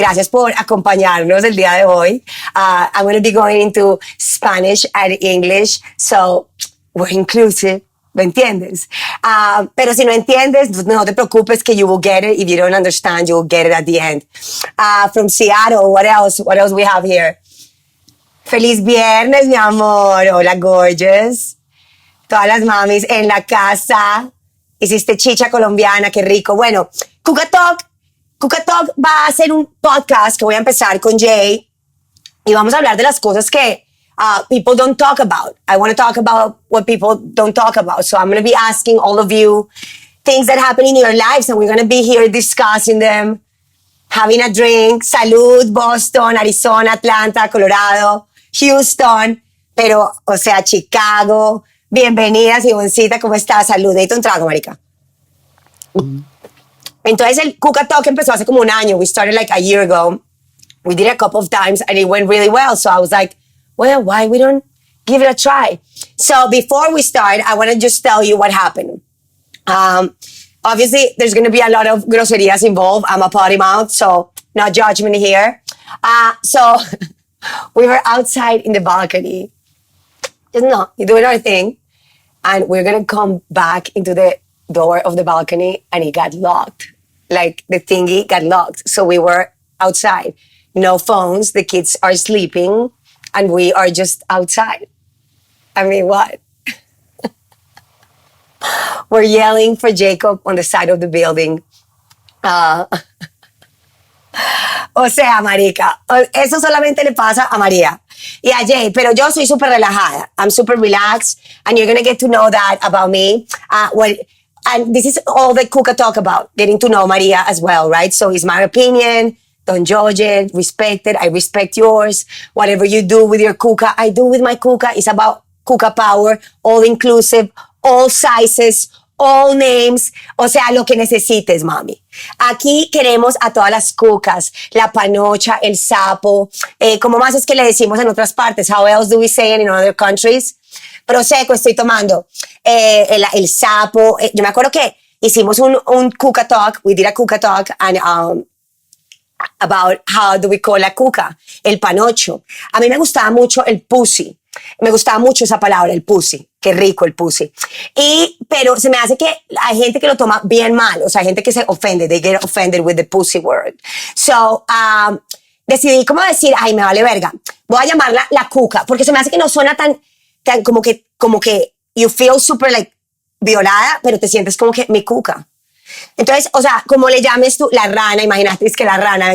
Gracias por acompañarnos el día de hoy. I'm going to be going into Spanish and English, so we're inclusive. ¿Me entiendes? Pero si no entiendes, no te preocupes que you will get it. If you don't understand, you will get it at the end. From Seattle, what else? What else we have here? Feliz viernes, mi amor. Hola, gorgeous. Todas las mamis en la casa. Hiciste chicha colombiana, qué rico. Bueno, CucaTalk va a ser un podcast que voy a empezar con Jay y vamos a hablar de las cosas que people don't talk about. I want to talk about what people don't talk about. So I'm going to be asking all of you things that happen in your lives and we're going to be here discussing them, having a drink. Salud, Boston, Arizona, Atlanta, Colorado, Houston, pero, o sea, Chicago. Bienvenida, Siboncita, ¿cómo estás? Salud, necesito un trago, marica. Entonces el CucaTalk empezó hace como un año. We started like a year ago. We did it a couple of times and it went really well. So I was like, well, why we don't give it a try? So before we start, I want to just tell you what happened. Obviously, there's going to be a lot of groserías involved. I'm a potty mouth, so no judgment here. So we were outside in the balcony. Just doing our thing. And we're going to come back into the door of the balcony and it got locked. Like the thingy got locked. So we were outside. No phones. The kids are sleeping and we are just outside. I mean, what? We're yelling for Jacob on the side of the building. O sea, marica, eso solamente le pasa a María y a Jay, pero yo soy súper relajada. I'm super relaxed and you're going to get to know that about me. And this is all that Cuca talk about, getting to know Maria as well, right? So it's my opinion. Don't judge it. Respect it. I respect yours. Whatever you do with your Cuca, I do with my Cuca. It's about Cuca power, all inclusive, all sizes, all names, o sea, lo que necesites, mami. Aquí queremos a todas las cucas, la panocha, el sapo, ¿cómo más es que le decimos en otras partes? How else do we say it in other countries? Prosecco estoy tomando, el sapo. Yo me acuerdo que hicimos un CucaTalk, we did a CucaTalk, and about how do we call la cuca, el panocho. A mí me gustaba mucho el pussy. Me gustaba mucho esa palabra, el pussy. Qué rico el pussy. Pero se me hace que hay gente que lo toma bien mal. O sea, hay gente que se ofende. They get offended with the pussy word. So, decidí como decir, ay, me vale verga. Voy a llamarla la cuca. Porque se me hace que no suena tan como que you feel super like violada, pero te sientes como que mi cuca. Entonces, o sea, como le llames tú, la rana, imagínate, es que la rana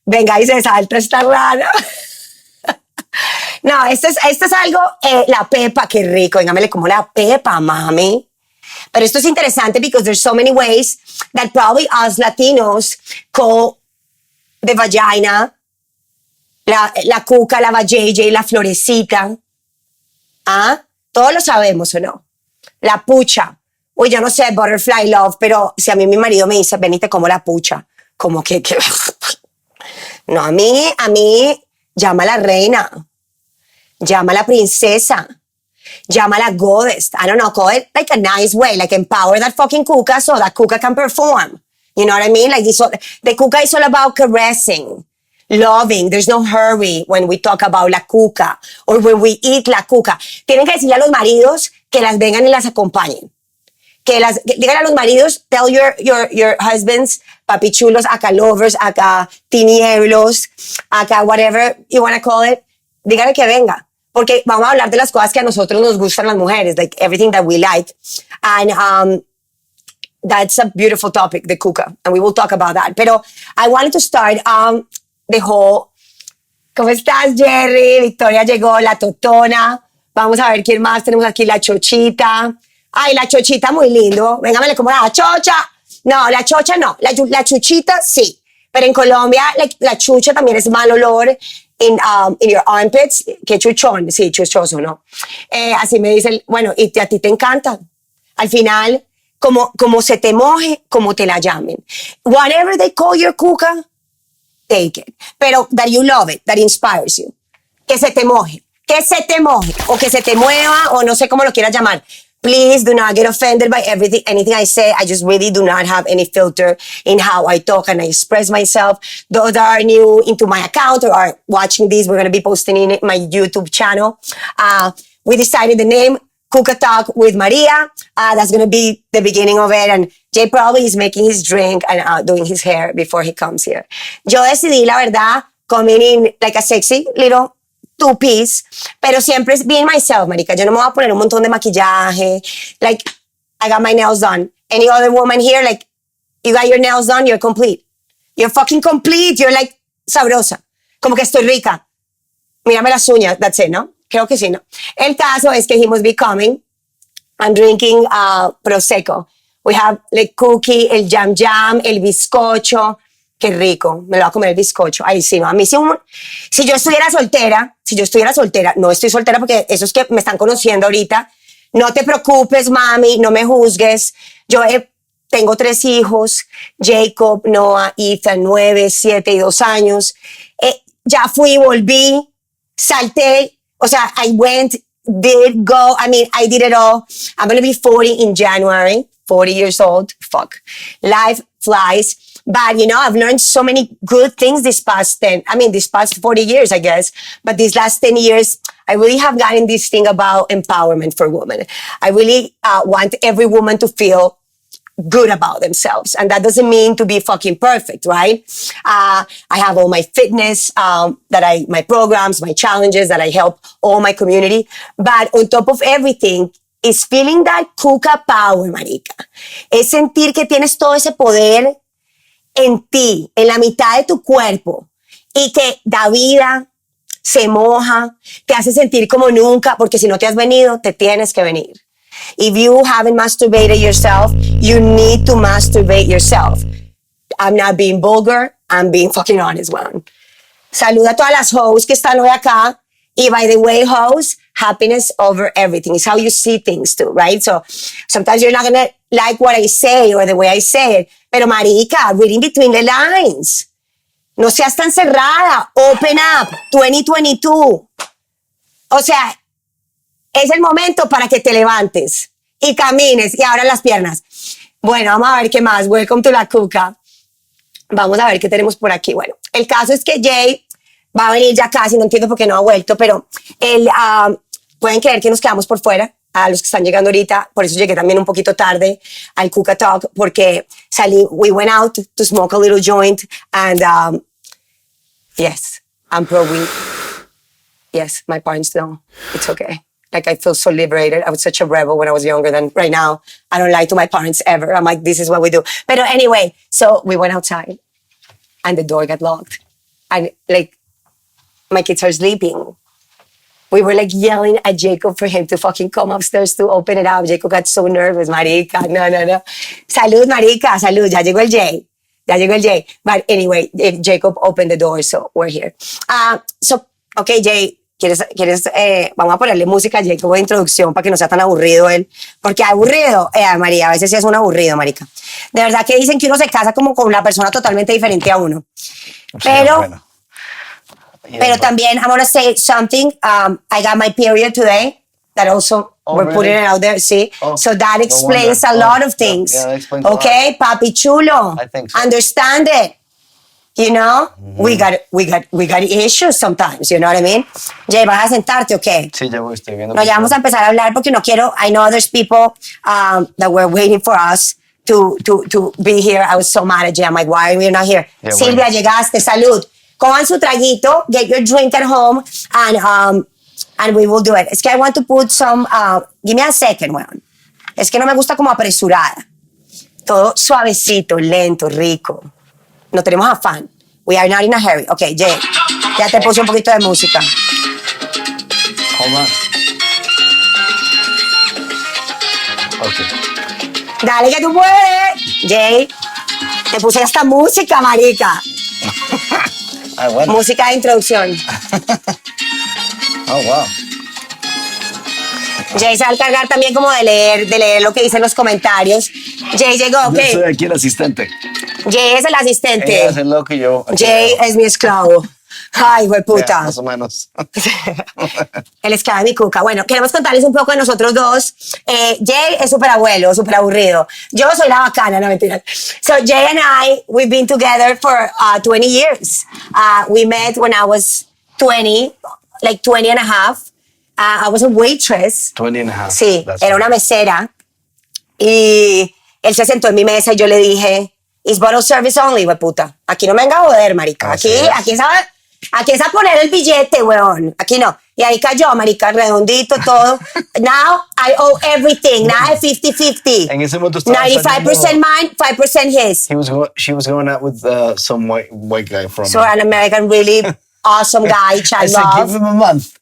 venga y se salta esta rana. No, esto es algo, la pepa, qué rico, véngamele como la pepa, mami. Pero esto es interesante because there's so many ways that probably us Latinos call the vagina, la cuca, la vajayjay, la florecita. ¿Ah? Todos lo sabemos, ¿o no? La pucha. Uy, yo no sé, butterfly love, pero si a mí mi marido me dice, venite como la pucha, como que no, a mí, llama a la reina, llama a la princesa, llama a la goddess. I don't know, call it like a nice way, like empower that fucking cuca so that cuca can perform. You know what I mean? Like the cuca is all about caressing, loving. There's no hurry when we talk about la cuca or when we eat la cuca. Tienen que decirle a los maridos que las vengan y las acompañen. Digan a los maridos, tell your husbands, papichulos, acá lovers, acá tinieblos, acá whatever you want to call it, díganle que venga. Porque vamos a hablar de las cosas que a nosotros nos gustan las mujeres, like everything that we like. And that's a beautiful topic, the cuca, and we will talk about that. Pero I wanted to start the whole, ¿cómo estás, Jerry? Victoria llegó, la totona. Vamos a ver quién más tenemos aquí, la chochita. Ay, la chochita muy lindo. Véngamele como la chocha. No, la chocha no. La chuchita sí. Pero en Colombia la chucha también es mal olor in your armpits. Qué chuchón. Sí, chuchoso, ¿no? Así me dicen, bueno, y a ti te encanta. Al final, como se te moje, como te la llamen. Whatever they call your cuca, take it. Pero that you love it, that inspires you. Que se te moje. O que se te mueva, o no sé cómo lo quieras llamar. Please do not get offended by anything I say. I just really do not have any filter in how I talk and I express myself. Those that are new into my account or are watching this, we're going to be posting in my YouTube channel. We decided the name CucaTalk with Maria. That's going to be the beginning of it. And Jay probably is making his drink and doing his hair before he comes here. Yo decidí, la verdad, coming in like a sexy little two-piece, pero siempre es being myself, marica. Yo no me voy a poner un montón de maquillaje. Like, I got my nails done. Any other woman here, like, you got your nails done, you're complete. You're fucking complete. You're like, sabrosa. Como que estoy rica. Mírame las uñas. That's it, ¿no? Creo que sí, ¿no? El caso es que he must be coming and drinking Prosecco. We have like cookie, el jam, el bizcocho. Qué rico, me lo voy a comer el bizcocho. Ay, sí, no, a mí sí, si yo estuviera soltera, no estoy soltera porque esos que me están conociendo ahorita, no te preocupes, mami, no me juzgues. Yo tengo 3 hijos, Jacob, Noah, Ethan, 9, 7 y 2 años. Ya fui, volví, salté, o sea, I went, did, go, I mean, I did it all. I'm going to be 40 in January, 40 years old, fuck. Life flies. But, you know, I've learned so many good things this past 40 years, I guess. But these last 10 years, I really have gotten this thing about empowerment for women. I really want every woman to feel good about themselves. And that doesn't mean to be fucking perfect, right? I have all my fitness, my programs, my challenges that I help all my community. But on top of everything, is feeling that Cuca power, marica. Es sentir que tienes todo ese poder en ti, en la mitad de tu cuerpo, y que da vida, se moja, te hace sentir como nunca, porque si no te has venido, te tienes que venir. If you haven't masturbated yourself, you need to masturbate yourself. I'm not being vulgar, I'm being fucking honest, one. Saluda a todas las hoes que están hoy acá. Y by the way, hoes, happiness over everything. It's how you see things too, right? So sometimes you're not going to like what I say or the way I say it. Pero marica, reading between the lines. No seas tan cerrada. Open up. 2022. O sea, es el momento para que te levantes y camines y abras las piernas. Bueno, vamos a ver qué más. Welcome to la Cuca. Vamos a ver qué tenemos por aquí. Bueno, el caso es que Jay va a venir ya casi, no entiendo por qué no ha vuelto, pero él, pueden creer que nos quedamos por fuera, a los que están llegando ahorita, por eso llegué también un poquito tarde al Cuca Talk, porque we went out to smoke a little joint, and yes, I'm pro-weed. Yes, my parents know. It's okay. Like, I feel so liberated. I was such a rebel when I was younger than right now. I don't lie to my parents ever. I'm like, this is what we do. But anyway, so we went outside, and the door got locked. And like, my kids are sleeping. We were like yelling at Jacob for him to fucking come upstairs to open it up. Jacob got so nervous, marica. No. Salud, marica, salud. Ya llegó el Jay. But anyway, Jacob opened the door, so we're here. So, okay, Jay, ¿quieres vamos a ponerle música a Jacob de introducción para que no sea tan aburrido él? Porque aburrido, María, a veces sí es un aburrido, marica. De verdad que dicen que uno se casa como con una persona totalmente diferente a uno. Pero... Bueno. Pero también, I want to say something. I got my period today. That also, we're really? Putting it out there, see? Oh, so that explains a lot of things. Yeah, that explains okay, a lot. Papi chulo. I think so. Understand it. You know? Mm-hmm. We got issues sometimes, you know what I mean? Jay, ¿vas a sentarte o qué? Sí, ya voy, estoy viendo. No, ya vamos a empezar a hablar porque no quiero, I know there's people that were waiting for us to be here. I was so mad at Jay. I'm like, why are we not here? Yeah, Silvia, bueno. Llegaste, salud. Cojan su traguito, get your drink at home, and we will do it. Es que I want to put some, give me a second, weón. Es que no me gusta como apresurada. Todo suavecito, lento, rico. No tenemos afán. We are not in a hurry. Okay, Jay, ya te puse un poquito de música. Hold on. Okay. Dale que tú puedes. Jay, te puse esta música, marica. Ah, bueno. Música de introducción. Oh, wow. Jay se va a encargar también como de leer lo que dicen los comentarios. Jay llegó, ¿ok? Yo soy aquí el asistente. Jay es el asistente. Ella es el loco y yo. Jay es mi esclavo. Ay, hueputa. Yeah, más o menos. El esclavo de mi cuca. Bueno, queremos contarles un poco de nosotros dos. Jay es súper abuelo, súper aburrido. Yo soy la bacana, no mentira. So Jay and I, we've been together for 20 years. We met when I was 20, like 20 and a half. I was a waitress. 20 and a half. Sí, That's era right. una mesera. Y él se sentó en mi mesa y yo le dije, it's bottle service only, hueputa. Aquí no me venga a joder, marica. Así es. Aquí es a poner el billete, weón. Aquí no. Y ahí cayó, marica, redondito, todo. Now I owe everything. Now I 50-50. En ese momento estaba 95% mine, 5% his. She was going out with some white guy from. So an American really awesome guy, I child said, give love. him a month.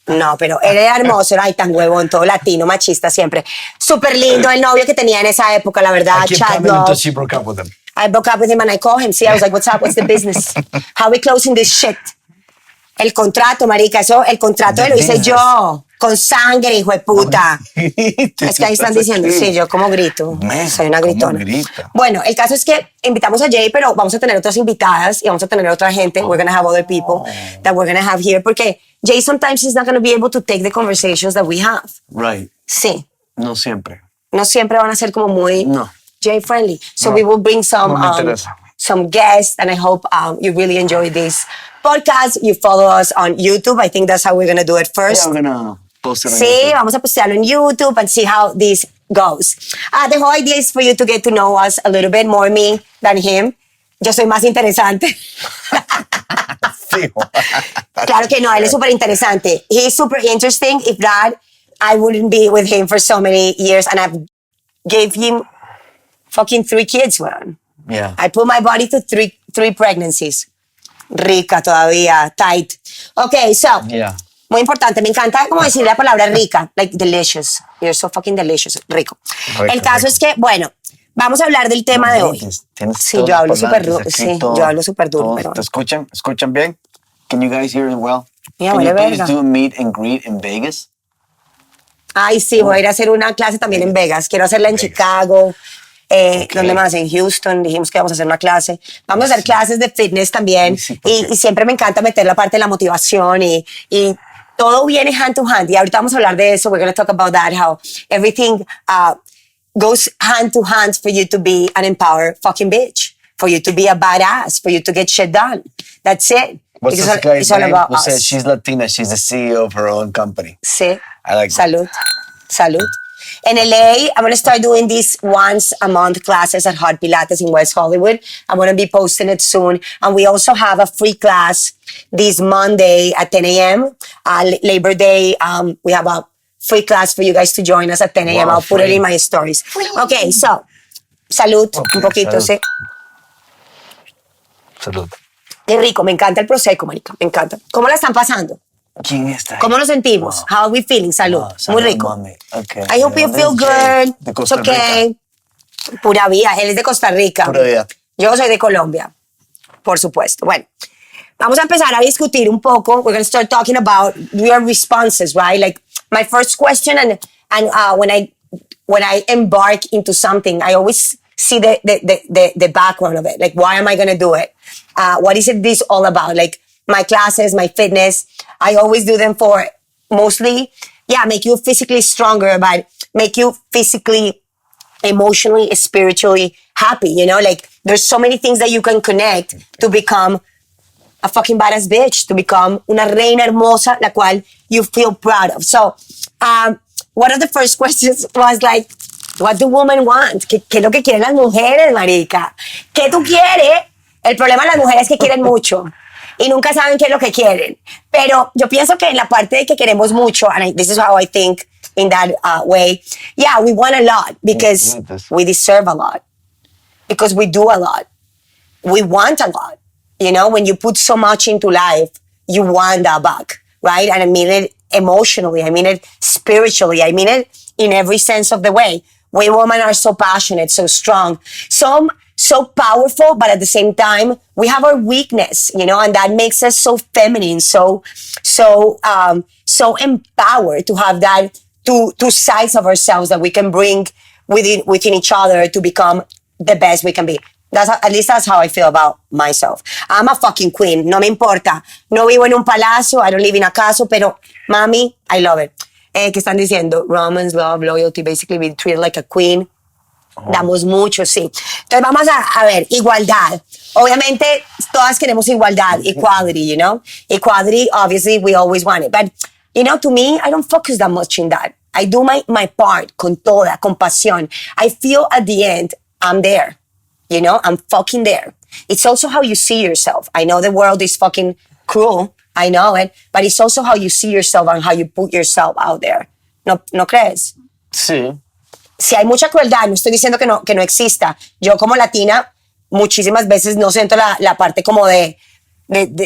No, pero él era hermoso, era ay, tan huevón, todo latino, machista siempre. Súper lindo el novio que tenía en esa época, la verdad, I kept child coming until love. she broke up with him. I broke up with him and I called him. See, I was like, what's up? What's the business? How we closing this shit? El contrato, marica, eso, el contrato lo hice yo, con sangre, hijo de puta. Es que ahí están diciendo, sí, yo como grito, Man, soy una ¿cómo gritona. grita? Bueno, el caso es que invitamos a Jay, pero vamos a tener otras invitadas y vamos a tener otra gente. We're going to have other people that we're going to have here, porque Jay sometimes is not going to be able to take the conversations that we have. Right. Sí, No siempre. no siempre van a ser como muy No. Jay friendly. So No. we will bring some No me interesa. some guests, and I hope you really enjoy this podcast. You follow us on YouTube. I think that's how we're going to do it first. Yeah, we're gonna post it on Sí, YouTube. vamos a postearlo en YouTube and see how this goes. The whole idea is for you to get to know us a little bit more me than him. Yo soy más interesante. Fijo. Claro que no, él es súper interesante. He's super interesting. If not, I wouldn't be with him for so many years, and I've gave him fucking 3 kids, man. Yeah. I put my body to three pregnancies. Rica todavía, tight. Okay, so, Yeah. muy importante, me encanta como decir la palabra rica, like delicious. You're so fucking delicious, rico. Rico, El caso rico. es que, bueno, vamos a hablar del tema de hoy. Tienes Sí, todo yo hablo por súper delante, duro. Sí, escrito, yo hablo súper duro, todo. pero... ¿Te escuchan? ¿Escuchan bien? Can you guys hear it well? Ya, Can you vale please verga. do a meet and greet in Vegas? Ay, sí, voy a ir a hacer una clase también en Vegas. Quiero hacerla en Vegas. Chicago. Ok. ¿Dónde más? En Houston. Dijimos que vamos a hacer una clase. Vamos a hacer clases de fitness también. Sí, porque- Y siempre me encanta meter la parte de la motivación y todo viene hand to hand. Y ahorita vamos a hablar de eso. We're going to talk about that, how everything goes hand to hand for you to be an empowered fucking bitch, for you to be a badass, for you to get shit done. That's it. What's Because this guy's it's all name about who us. says she's Latina, she's the CEO of her own company? Sí. I like that. Salud. Salud. In LA, I'm going to start doing these once a month classes at Hot Pilates in West Hollywood. I'm going to be posting it soon. And we also have a free class this Monday at 10 a.m. Labor Day. We have a free class for you guys to join us at 10 a.m. Wow, I'll put it free. in my stories. Okay, so, salud. Okay, un poquito, salud. sí. Salud. Qué rico, me encanta el prosecco, marica, me encanta. ¿Cómo la están pasando? ¿Quién está ahí? ¿Cómo nos sentimos? Wow. How are we feeling? Salud. Wow, salud, Muy rico. mami. Okay. I hope you ¿De feel dónde es Jay? good. De It's Costa okay. Rica. Pura vida. Él es de Costa Rica. Pura vida. Yo soy de Colombia, por supuesto. Bueno, vamos a empezar a discutir un poco. We're going to start talking about your responses, right? Like my first question, and when I embark into something, I always see the background of it. Like, why am I going to do it? What is it this all about? Like my classes, my fitness, I always do them for mostly, make you physically stronger, but make you physically, emotionally, spiritually happy. You know, like there's so many things that you can connect to become a fucking badass bitch, to become una reina hermosa, la cual you feel proud of. So, one of the first questions was like, what do women want? ¿Qué es lo que quieren las mujeres, marica? ¿Qué tú quieres? El problema de las mujeres es que quieren mucho y nunca saben qué es lo que quieren. Pero yo pienso que en la parte de que queremos mucho, and this is how I think in that way, we want a lot because we deserve a lot, because we do a lot. We want a lot. You know, when you put so much into life, you want that back, right? And I mean it emotionally. I mean it spiritually. I mean it in every sense of the way. We women are so passionate, so strong, so powerful, but at the same time, we have our weakness, you know, and that makes us so feminine, so empowered to have that two sides of ourselves that we can bring within each other to become the best we can be. At least that's how I feel about myself. I'm a fucking queen. No me importa. No vivo en un palacio. I don't live in a castle. Pero, mami, I love it. ¿Qué están diciendo? Romans, love, loyalty, basically be treated like a queen. Damos mucho, sí. Entonces vamos a ver, igualdad. Obviamente, todas queremos igualdad, equality, you know? Equality, obviously, we always want it. But, you know, to me, I don't focus that much in that. I do my part con toda, con pasión. I feel at the end, I'm there. You know, I'm fucking there. It's also how you see yourself. I know the world is fucking cruel. I know it. But it's also how you see yourself and how you put yourself out there. ¿No crees? Sí. Si hay mucha crueldad, no estoy diciendo que no exista. Yo como latina, muchísimas veces no siento la parte como de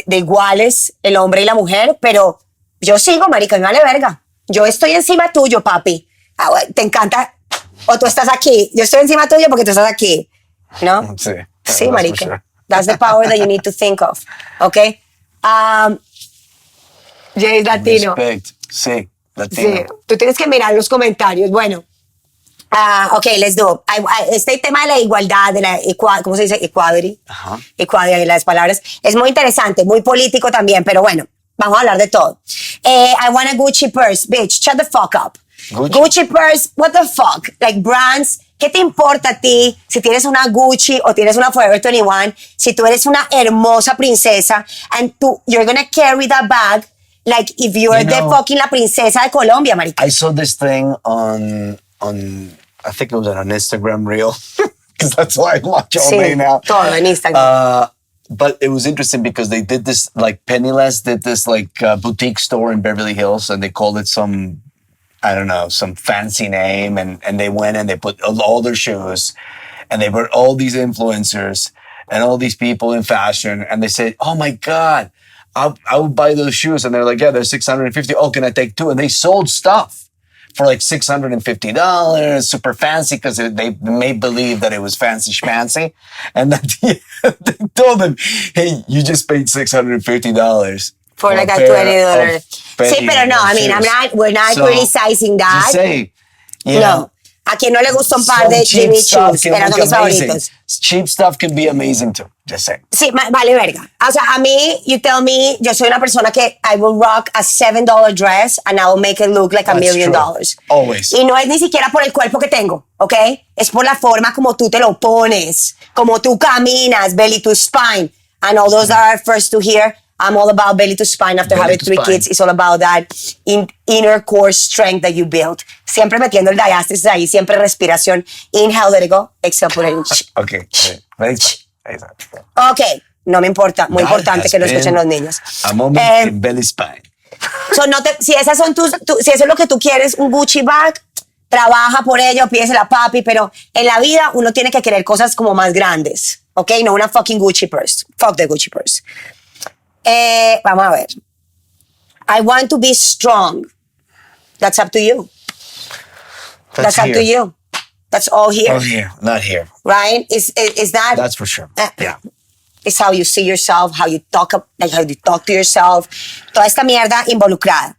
iguales el hombre y la mujer, pero yo sigo, marica, me vale verga. Yo estoy encima tuyo, papi. Te encanta, o tú estás aquí. Yo estoy encima tuyo porque tú estás aquí. ¿No? Sí. Sí, marica. Sure. That's the power that you need to think of. Okay? Jay es latino. Respect. Sí, latino. Sí. Tú tienes que mirar los comentarios. Bueno. Ok, let's do. Este tema de la igualdad, de la ¿cómo se dice? Equality. Ajá. Equality, las palabras. Es muy interesante, muy político también, pero bueno, vamos a hablar de todo. I want a Gucci purse. Bitch, shut the fuck up. Gucci purse, what the fuck? Like brands. ¿Qué te importa a ti si tienes una Gucci o tienes una Forever 21? Si tú eres una hermosa princesa and you're gonna carry that bag like if you're the fucking la princesa de Colombia, marica. I saw this thing on I think it was on an Instagram reel because that's why I watch all day now. Todo en Instagram. But it was interesting because they did this, like Penniless did this like boutique store in Beverly Hills and they called it some, I don't know, some fancy name. And they went and they put all their shoes and they brought all these influencers and all these people in fashion. And they said, oh my God, I would buy those shoes. And they're like, yeah, they're $650. Oh, can I take two? And they sold stuff for like $650, super fancy, because they made believe that it was fancy schmancy. And then they told them, hey, you just paid $650. For like a $20. Sí, pero no, I mean, we're not criticizing that. Just say, no. A quien no le gusta un par de Jimmy Choos, eran mis favoritos. Cheap stuff can be amazing too, just say. Sí, vale verga. O sea, a mí, you tell me, yo soy una persona que I will rock a $7 dress and I will make it look like $1 million. Always. Y no es ni siquiera por el cuerpo que tengo, ¿ok? Es por la forma como tú te lo pones, como tú caminas, belly to spine. And all those that are first to hear, I'm all about belly to spine after having 3 kids. It's all about that inner core strength that you build. Siempre metiendo el diastasis ahí, siempre respiración. Inhale, let it go. Exhale, put it in. Okay. Ok, no me importa. Muy importante que lo escuchen los niños. A moment in belly spine. So si esas son si eso es lo que tú quieres, un Gucci bag, trabaja por ello, pídesela a papi, pero en la vida uno tiene que querer cosas como más grandes. Ok, no una fucking Gucci purse. Fuck the Gucci purse. Vamos a ver. I want to be strong. That's up to you. That's up to you. That's all here. Oh, here, not here. Right? Is that? That's for sure. Yeah. It's how you see yourself, how you talk to yourself. Toda esta mierda involucrada.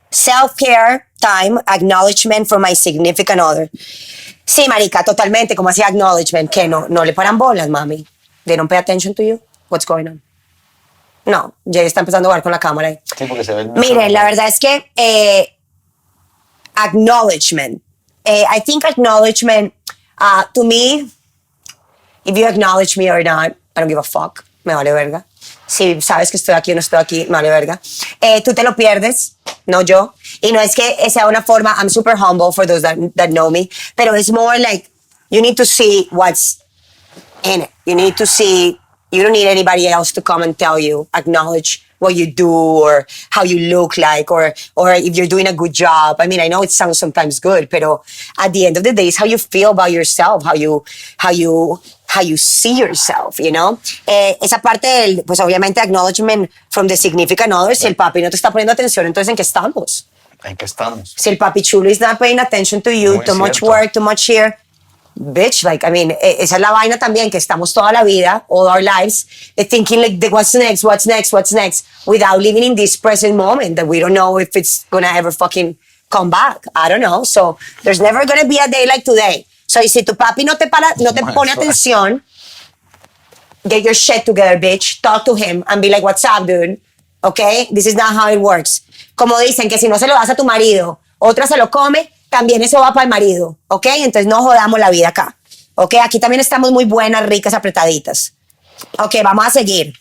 Self-care time, acknowledgement from my significant other. Sí, marica, totalmente. Como así acknowledgement, que no le paran bolas, mami. They don't pay attention to you. What's going on? No, Jay está empezando a jugar con la cámara ahí. Sí, porque se ve el Miren, la verdad es que acknowledgement. I think acknowledgement, to me, if you acknowledge me or not, I don't give a fuck. Me vale verga. Si sabes que estoy aquí o no estoy aquí, me vale verga. Tú te lo pierdes, no yo. Y no es que sea una forma, I'm super humble for those that know me, pero it's more like, you need to see what's in it. You need to see. You don't need anybody else to come and tell you, acknowledge what you do or how you look like or if you're doing a good job. I mean, I know it sounds sometimes good, pero at the end of the day, it's how you feel about yourself, how you see yourself, you know? Esa parte del, pues obviamente, acknowledgement from the significant other. Si el papi no te está poniendo atención, entonces ¿en qué estamos? ¿En qué estamos? Si el papi chulo is not paying attention to you, too much work, too much here. Bitch, like, I mean, esa es la vaina también, que estamos toda la vida, all our lives, thinking like, what's next, without living in this present moment that we don't know if it's gonna ever fucking come back. I don't know. So there's never gonna be a day like today. So, y si tu papi no te pone atención, get your shit together, bitch. Talk to him and be like, what's up, dude? Okay? This is not how it works. Como dicen que si no se lo das a tu marido, otra se lo come, también eso va para el marido. ¿Ok? Entonces no jodamos la vida acá. ¿Ok? Aquí también estamos muy buenas, ricas, apretaditas. Ok, vamos a seguir.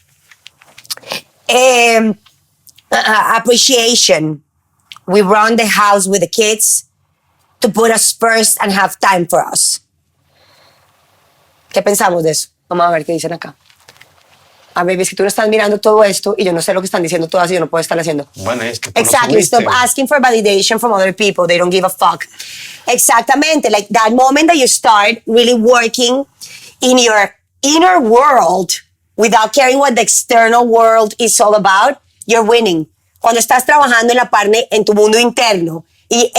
Appreciation. We run the house with the kids to put us first and have time for us. ¿Qué pensamos de eso? Vamos a ver qué dicen acá. A ver, es que tú no estás mirando todo esto y yo no sé lo que están diciendo todas y yo no puedo estar haciendo. Bueno, es que tú exactly. No Stop asking for validation from other people. They don't give a fuck. Exactamente. Like that moment that you start really working in your inner world without caring what the external world is all about, you're winning. Cuando estás trabajando en la parte, en tu mundo interno y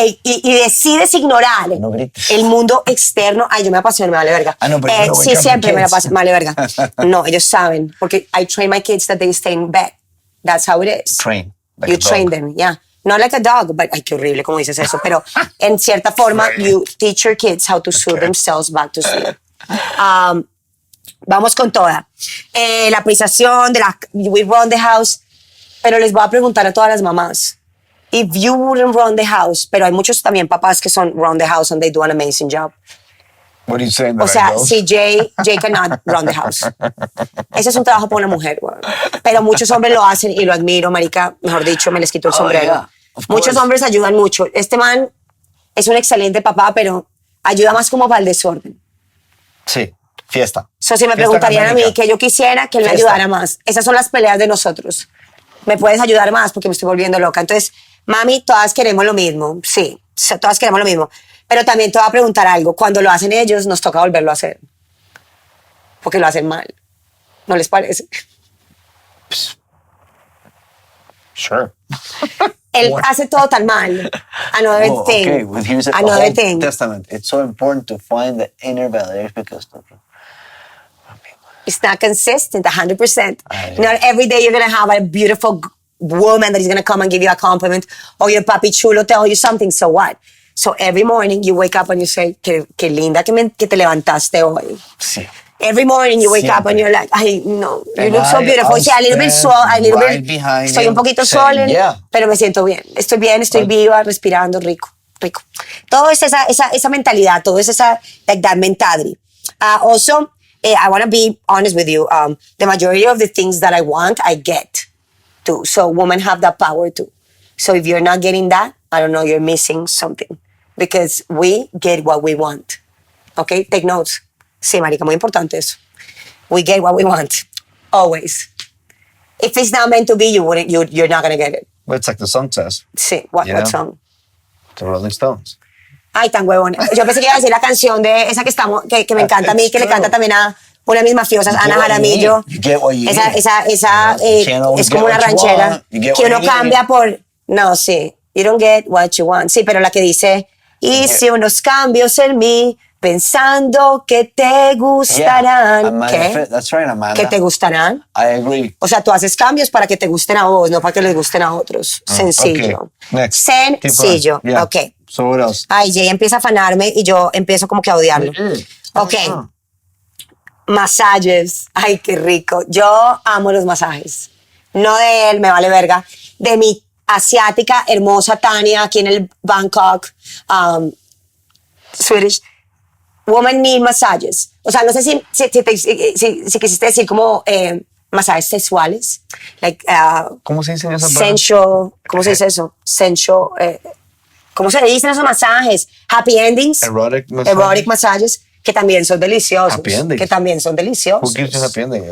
decides ignorar el mundo externo. Ay, yo me apasiono, me vale verga. Sí, siempre me vale verga. No, ellos saben, porque I train my kids that they stay in bed. That's how it is. Train. Like you train them, yeah. Not like a dog, but ay, qué horrible como dices eso. Pero en cierta forma, you teach your kids how to soothe themselves back to sleep. Vamos con toda. La apreciación de we run the house. Pero les voy a preguntar a todas las mamás. If you wouldn't run the house, pero hay muchos también papás que son run the house and they do an amazing job. What are you saying? O sea, si Jay cannot run the house. Ese es un trabajo para una mujer, bueno. Pero muchos hombres lo hacen y lo admiro, marica. Mejor dicho, me les quito el sombrero. Yeah, muchos hombres ayudan mucho. Este man es un excelente papá, pero ayuda más como para el desorden. Sí, fiesta. So, si me preguntarían a mí que yo quisiera que él me ayudara más. Esas son las peleas de nosotros. ¿Me puedes ayudar más? Porque me estoy volviendo loca. Entonces, mami, todas queremos lo mismo. Sí, todas queremos lo mismo. Pero también te voy a preguntar algo. Cuando lo hacen ellos, nos toca volverlo a hacer. Porque lo hacen mal. ¿No les parece? Sure. Él hace todo tan mal. Another thing. Okay, well, here's a Another whole thing. testament. It's so important to find the inner validation because it's not consistent, 100%. Not every day you're going to have a beautiful woman that is going to come and give you a compliment or your papi chulo tell you something, so what? So every morning you wake up and you say, qué linda que te levantaste hoy. Sí. Every morning you wake up and you're like, ay, no, you look so beautiful. Sí, a little bit swollen, a little bit, estoy un poquito swollen, pero me siento bien. Estoy bien, estoy viva, respirando, rico. Todo es esa mentalidad, todo es esa, like that mentality. Also, I want to be honest with you. The majority of the things that I want, I get too. So women have that power too. So if you're not getting that, I don't know, you're missing something. Because we get what we want. Okay? Take notes. Sí, marica, muy importante eso. We get what we want. Always. If it's not meant to be, you're not going to get it. Well, it's like the song says. Sí, what song? The Rolling Stones. Ay, tan huevona. Yo pensé que iba a decir la canción de esa que me encanta a mí, que le canta también a una de mis mafiosas, Ana Jaramillo. Esa es como una ranchera que uno cambia por, no, sí, you don't get what you want. Sí, pero la que dice, hice unos cambios en mí pensando que te gustarán. ¿Qué? That's right, Amanda. Que te gustarán. I agree. O sea, tú haces cambios para que te gusten a vos, no para que les gusten a otros. Sencillo. Okay. Next. Sencillo. Yeah. Ok. So what else? Ay, Jay empieza a afanarme y yo empiezo como que a odiarlo. Ok. Masajes. Ay, qué rico. Yo amo los masajes. No de él, me vale verga. De mi asiática hermosa Tania aquí en el Bangkok, Swedish. Women need massages. O sea, no sé si quisiste decir como masajes sexuales. Like, ¿Cómo se dice eso? Sensual. ¿Cómo se dice eso? Sensual. ¿Cómo se dicen esos masajes? Happy endings. Erotic massages. Erotic massages, que también son deliciosos. Happy endings. Que también son deliciosos. Who gives you happy ending?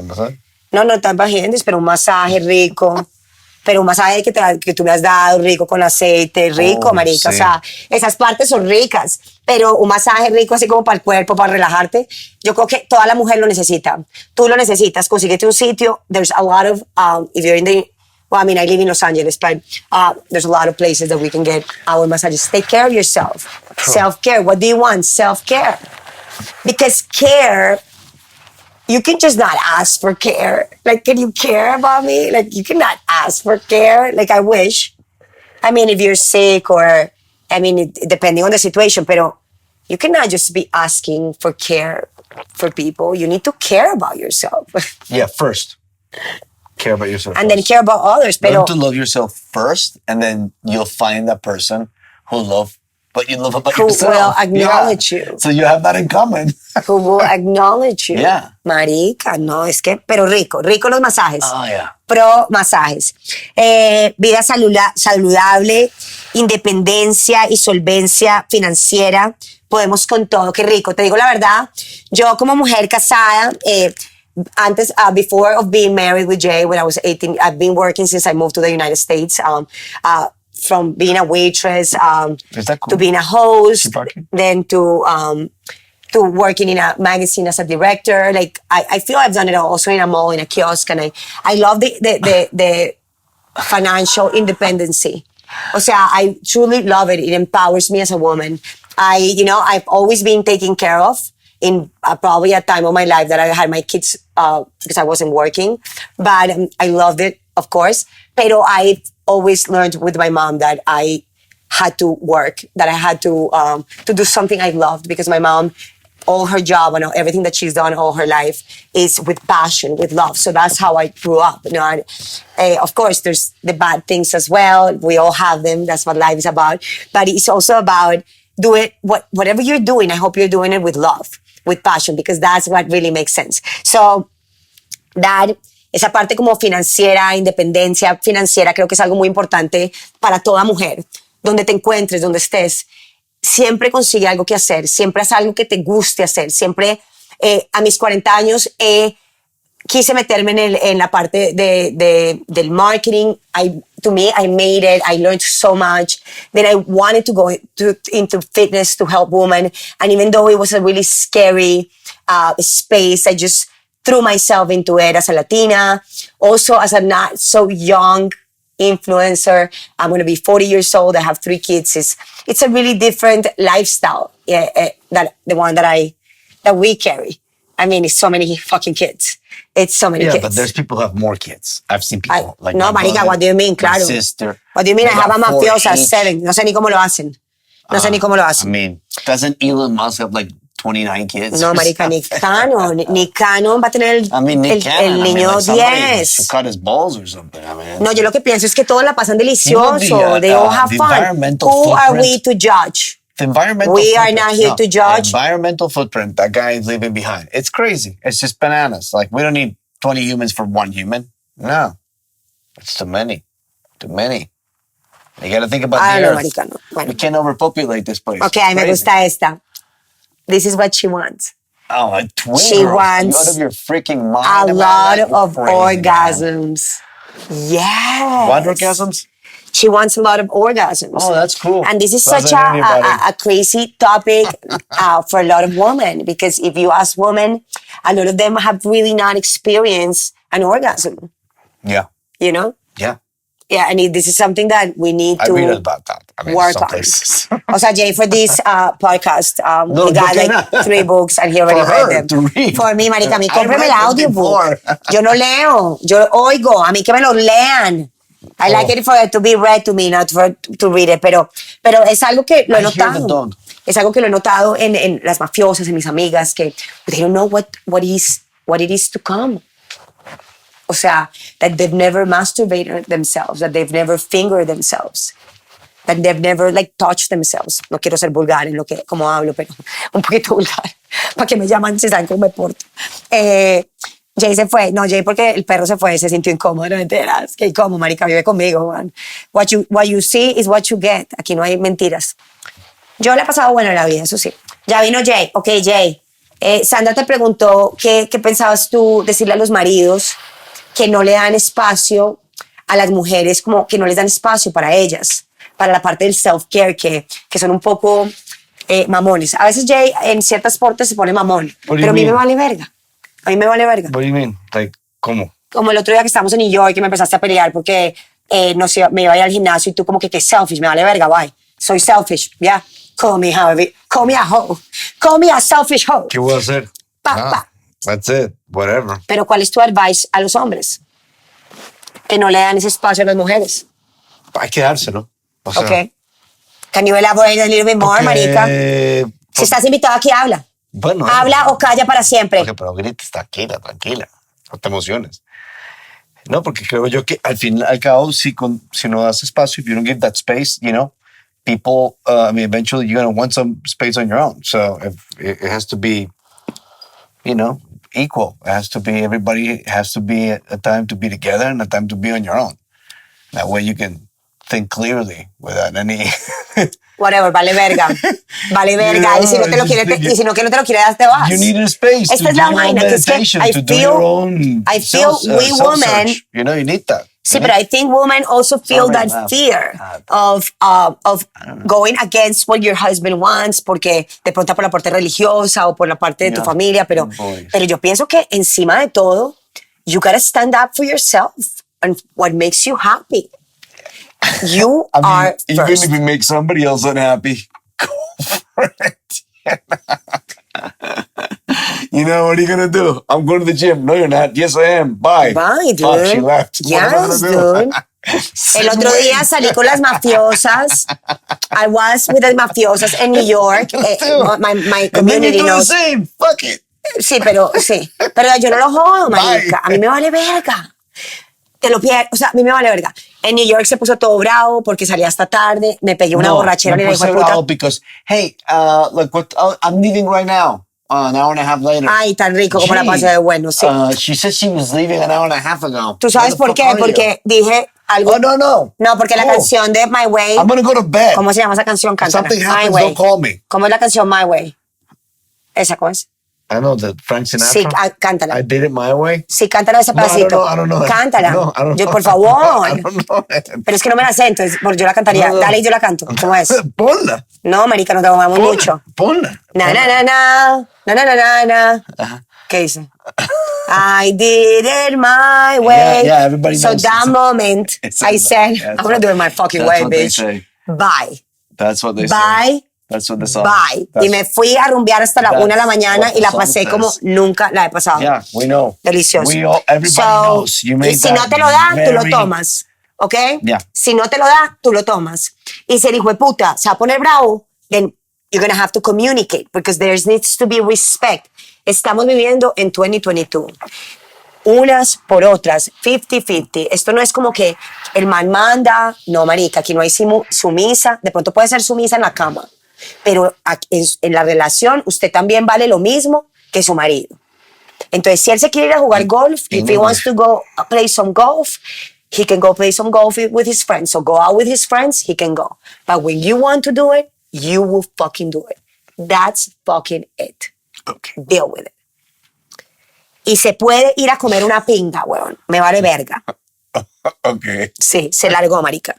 No tan happy endings, pero un masaje rico. Pero un masaje que tú me has dado rico con aceite, rico, marica. Sí. O sea, esas partes son ricas. Pero un masaje rico así como para el cuerpo, para relajarte, yo creo que toda la mujer lo necesita. Tú lo necesitas. Consíguete un sitio. There's a lot of, if you're in the, well, I mean, I live in Los Angeles, but there's a lot of places that we can get our massages. Take care of yourself. True. Self-care. What do you want? Self-care. Because care, you can just not ask for care. Like, can you care about me? Like, you cannot ask for care. Like, I wish. I mean, if you're sick or, I mean, depending on the situation, pero you cannot just be asking for care for people. You need to care about yourself. Yeah, first. Care about yourself And then first. care about others. Learn Pero to love yourself first, and then you'll find that person who love what you love about who yourself. will acknowledge Yeah. you. So you have that in common. Who will acknowledge you. Yeah. Marica, no, es que, pero rico los masajes. Oh, yeah. Pro masajes. Vida saludable, independencia y solvencia financiera. Podemos con todo. Qué rico. Te digo la verdad, yo como mujer casada, antes, before of being married with Jay, when I was 18, I've been working since I moved to the United States. From being a waitress Is that cool? to being a host, Keep working. then to working in a magazine as a director. Like I feel I've done it also in a mall, in a kiosk, and I love the financial independency. O sea, I truly love it. It empowers me as a woman. I've always been taken care of in probably a time of my life that I had my kids because I wasn't working. But I loved it, of course. Pero I always learned with my mom that I had to work, that I had to do something I loved, because my mom, all her job and everything that she's done all her life is with passion, with love. So that's how I grew up. And, of course, there's the bad things as well. We all have them. That's what life is about. But it's also about whatever you're doing. I hope you're doing it with love, with passion, because that's what really makes sense. So esa parte como financiera, independencia financiera, creo que es algo muy importante para toda mujer. Donde te encuentres, donde estés, siempre consigue algo que hacer, siempre haz algo que te guste hacer. Siempre, a mis 40 años, quise meterme en la parte del marketing. To me, I made it. I learned so much. Then I wanted to go into fitness to help women. And even though it was a really scary space, I just threw myself into it as a Latina. Also, as a not so young influencer. I'm going to be 40 years old. I have 3 kids. It's a really different lifestyle that the one that we carry. I mean, it's so many fucking kids. It's so many kids. Yeah, but there's people who have more kids. I've seen people like no, my marica, brother, what do you mean? my Claro. sister. What do you mean? I They have a got 4 mafiosa each. 7. No sé ni cómo lo hacen. No sé ni cómo lo hacen. I mean, doesn't Elon Musk have like 29 kids? No, marica, Nick Cannon va a tener Nick Cannon. el niño like somebody 10. should cut his balls or something. I mean, No, yo lo que pienso es que todos la pasan delicioso. You know They all have the fun. environmental Who are we footprint? to judge? The environmental We are footprint. not here to judge. The environmental footprint that guy is leaving behind. It's crazy. It's just bananas. Like, we don't need 20 humans for 1 human. No. It's too many. Too many. You got to think about the No, earth. marica, no. Bueno. We can't overpopulate this place. Ok, a mí me Crazy. gusta esta. This is what she wants. Oh, a twin She girl. wants You out of your freaking mind. A about lot that? You're of crazy, man. orgasms. Yes. What orgasms? She wants a lot of orgasms. Oh, that's cool. And this is Doesn't such anybody. a crazy topic for a lot of women, because if you ask women, a lot of them have really not experienced an orgasm, Yeah. you know? Yeah. Yeah, and this is something that we need I to read about that. I mean, work some on. places. O sea, Jay, for this podcast, No, he got you like cannot. 3 books and he already For read her them. to read. For me, marica, a mí I cómprame read el them audiobook. before. Yo no leo, yo oigo, a mí que me lo lean. I like it for it to be read to me, not for to read it, pero es algo que lo he I hear the notado. dog. Es algo que lo he notado en las mafiosas, en mis amigas, que they don't know what it is to come. O sea, that they've never masturbated themselves, that they've never fingered themselves, that they've never like touched themselves. No quiero ser vulgar en lo que como hablo, pero un poquito vulgar, para que me llaman si saben cómo me porto. Jay se fue, no, Jay porque el perro se fue, se sintió incómodo, no me enteras. Que incómodo, marica, vive conmigo, man. What you see is what you get. Aquí no hay mentiras. Yo le he pasado bueno en la vida, eso sí. Ya vino Jay. Ok, Jay. Sandra te preguntó qué pensabas tú decirle a los maridos que no le dan espacio a las mujeres, como que no les dan espacio para ellas, para la parte del self-care, que son un poco mamones. A veces Jay en ciertas partes se pone mamón, pero a mí me vale verga. A mí me vale verga. What do you mean? Like, ¿cómo? Como el otro día que estábamos en New York y me empezaste a pelear porque me iba a ir al gimnasio y tú como que selfish, me vale verga, bye. Soy selfish, ya. Yeah. Call me a hoe. Call me a selfish hoe. ¿Qué voy a hacer? Pa. That's it. Whatever. Pero ¿cuál es tu advice a los hombres? Que no le dan ese espacio a las mujeres. Hay que dárselo. O sea, Okay. Can you elaborate a little bit more, marica? Si estás invitado aquí, habla. Bueno, Habla o calla para siempre. Ok, pero grites, tranquila. No te emociones. No, porque creo yo que al fin y al cabo, si no das espacio, if you don't give that space, people, eventually you're going to want some space on your own. So it has to be, equal. It has to be, everybody has to be a time to be together and a time to be on your own. That way you can think clearly without any... Whatever, vale verga. Vale verga. Y si no te lo quiere, y si no que no te lo quiere dar, te vas. You need a space Esta to es do la your own vaina, que es que meditation, I to do your own I feel we women, self-search. You need that. sí, but I think women also feel Sorry, that love. fear of going against what your husband wants, porque de pronto por la parte religiosa o por la parte de tu Yeah. familia, pero yo pienso que encima de todo, you gotta stand up for yourself and what makes you happy. You are even first. if it makes somebody else unhappy, go for it. What are you gonna do? I'm going to the gym. No, you're not. Yes, I am. Bye. Bye, dude. Fuck, she left. What am I Yes, gonna do? dude. El otro día salí con las mafiosas. I was with the mafiosas in New York. My And then you community do the knows. same. Fuck it. Sí, pero yo no lo jodo, marica. A mí me vale verga. Te lo pierdo. O sea, a mí me vale verga. En New York se puso todo bravo porque salía hasta tarde. Me pegué una borrachera me y le dijo puse puta. bravo because, hey, look, I'm leaving right now. An hour and a half later. Ay, tan rico como la Gee, pasé de bueno, sí. She said she was leaving an hour and a half ago. ¿Tú sabes por qué? Porque dije algo. Oh, no. No, porque la canción de My Way. I'm gonna go to bed. ¿Cómo se llama esa canción? If Cántala. something My happens, Way. don't call me. ¿Cómo es la canción My Way? ¿Esa cómo es? I know that Frank Sinatra. Sí, cántala. I did it my way. Sí, cántala ese pedacito. I don't know. Cántala. No, I don't know. Yo, por favor. I don't know. Pero es que no me la sé, entonces yo la cantaría. No. Dale y yo la canto. ¿Cómo es? Ponla. No, marica, nos tomamos mucho. Ponla. Na, na, na, na. Na, na, na, na, na. Ajá. ¿Qué dice? I did it my way. Yeah, everybody so knows. that moment, I said, I'm going to do it my fucking way, bitch. Bye. That's what they say. Bye. That's what the song. Bye. Y me fui a rumbear hasta la 1 de la mañana y la pasé como nunca la he pasado. Yeah, we know. Delicioso. Everybody knows. You made y si that no te lo da, tú lo very- tomas. ¿Ok? Yeah. Si no te lo da, tú lo tomas. Y si el hijo de puta se va a poner bravo, then you're going to have to communicate because there needs to be respect. Estamos viviendo en 2022. Unas por otras, 50-50. Esto no es como que el man manda. No, marica, aquí no hay sumisa. De pronto puede ser sumisa en la cama. Pero en la relación, usted también vale lo mismo que su marido. Entonces, si él se quiere ir a jugar golf, if he wants to go play some golf, he can go play some golf with his friends. So go out with his friends, he can go. But when you want to do it, you will fucking do it. That's fucking it. Okay. Deal with it. Y se puede ir a comer una pinga, weón. Me vale verga. Okay. Sí, se largó, marica.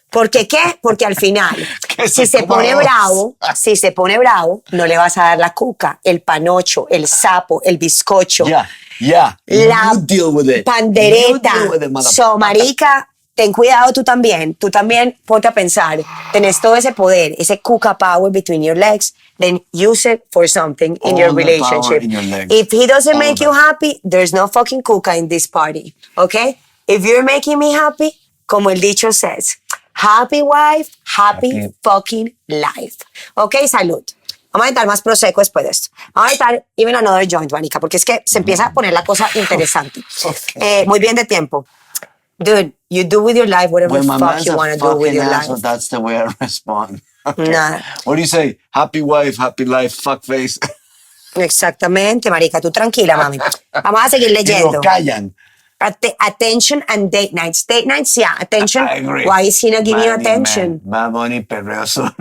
¿Por qué qué? Porque al final, Que si se pone bravo, no le vas a dar la cuca, el panocho, el sapo, el bizcocho, Yeah. la You deal with it. pandereta. You deal with it, motherfucker. So, marica, ten cuidado tú también. Tú también ponte a pensar. Tenés todo ese poder, ese cuca power between your legs. Then use it for something in All your the relationship. power in your legs. If he doesn't All make of you it. happy, there's no fucking cuca in this party. Okay? If you're making me happy, como el dicho says, happy wife, happy fucking life. Okay, salud. Vamos a intentar más prosecco después de esto. Vamos a intentar even another joint, manica, porque es que se empieza a poner la cosa interesante. Okay. Muy bien de tiempo. Dude, you do with your life whatever When the my fuck man's you a want to do with fucking your asshole, life. that's the way I respond. Okay. Nah. What do you say? Happy wife, happy life, fuck face. Exactamente, marica, tú tranquila, mami. Vamos a seguir Y leyendo. lo callan. Attention and date nights. Date nights, yeah, attention. I agree. Why is he not giving you Money, attention? man. Bad Bunny perreo solo.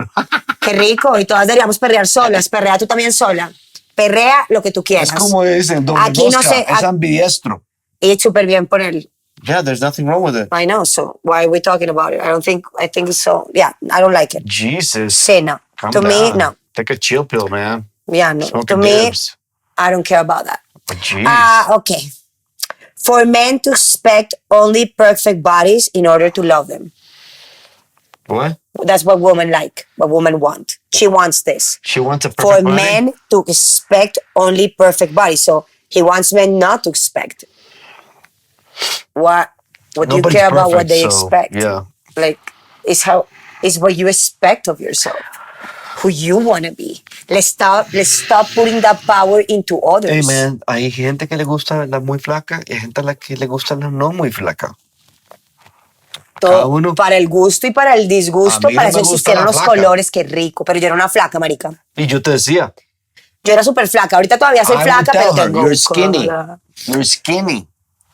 Qué rico, y todas deberíamos perrear solas. Perrea tú también sola. Perrea lo que tú quieras. Es como dicen, Don Aquí no sé, es ambidiestro. Y súper bien poner. Yeah, there's nothing wrong with it. I know, so why are we talking about it? I think it's so, yeah, I don't like it. Jesus. Sí, no. Calm To me, down. no. Take a chill pill, man. Yeah, no. Smoke To a me, dibs. I don't care about that. Jeez. Okay. For men to expect only perfect bodies in order to love them. What? That's what women like, what women want. She wants this. She wants a perfect For body? men to expect only perfect bodies. So he wants men not to expect. What do you Nobody's care about what perfect, they so, expect? yeah. Like, is what you expect of yourself. who you want to be. Let's stop putting that power into others. Hey man, hay gente que le gusta la muy flaca y hay gente a la que le gusta la no muy flaca. Cada uno. Para el gusto y para el disgusto, A mí para no eso me gusta existieron la los flaca. colores, qué rico. Pero yo era una flaca, marica. Y yo te decía, Yo era súper flaca. Ahorita todavía soy I flaca, would pero tell her, tengo you're skinny. cara. You're skinny.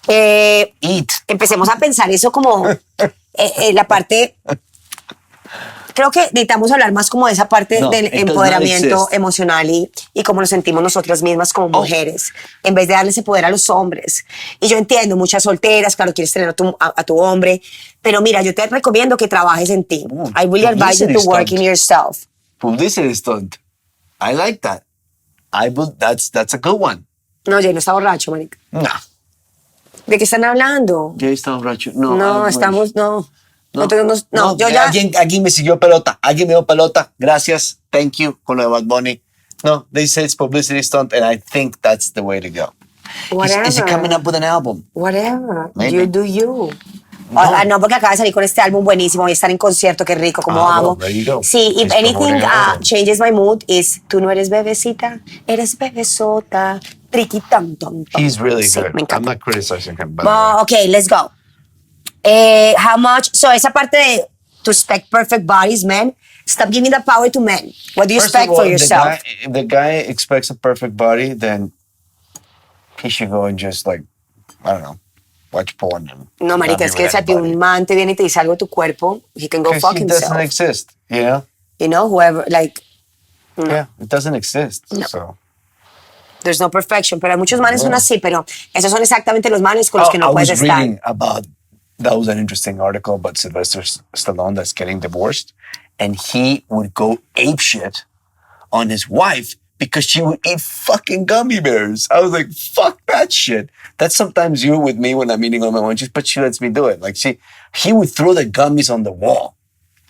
Eat. Empecemos a pensar eso como la parte. Creo que necesitamos hablar más como de esa parte No, del it does not empoderamiento exist. emocional y cómo nos sentimos nosotras mismas como mujeres, en vez de darle ese poder a los hombres. Y yo entiendo, muchas solteras, claro, quieres tener a tu hombre, pero mira, yo te recomiendo que trabajes en ti. I really advise you to work in yourself. Publicity stunt. I like that. That's a good one. No, Jay no está borracho, marica. No. ¿De qué están hablando? Jay está borracho. No, No, I estamos, no. No, Nosotros no, yo ya. Alguien me siguió pelota. Alguien me dio pelota. Gracias. Thank you. Con lo de Bad Bunny. No, they say it's publicity stunt, and I think that's the way to go. Whatever. Is he coming up with an album? Whatever. Maybe. You do you. No. No, porque acaba de salir con este álbum buenísimo y estar en concierto, qué rico, como amo. Well, there you go. Sí, if He's anything promoting an album. changes my mood is tú no eres bebecita, eres bebesota, triqui tam tam tam. he's really Sí, good. me I'm encanta. not criticizing him, by the way. Okay, let's go. How much? So esa parte de to expect perfect bodies, men. Stop giving that power to men. What do you First expect of all, for yourself? If the guy expects a perfect body, then he should go and just like, I don't know, watch porn. And No, not marica, be es que with si a ti anybody. un man te viene y te dice algo de tu cuerpo, he can go 'Cause fuck he himself. doesn't exist, you know? You know, whoever, like, Yeah, it doesn't exist. No. So. there's no perfection. Pero hay muchos manes son así, pero esos son exactamente los manes con los que no I puedes was estar. reading about, that was an interesting article about Sylvester Stallone that's getting divorced. And he would go apeshit on his wife because she would eat fucking gummy bears. I was like, fuck that shit. That's sometimes you with me when I'm eating on my own, but she lets me do it. Like he would throw the gummies on the wall.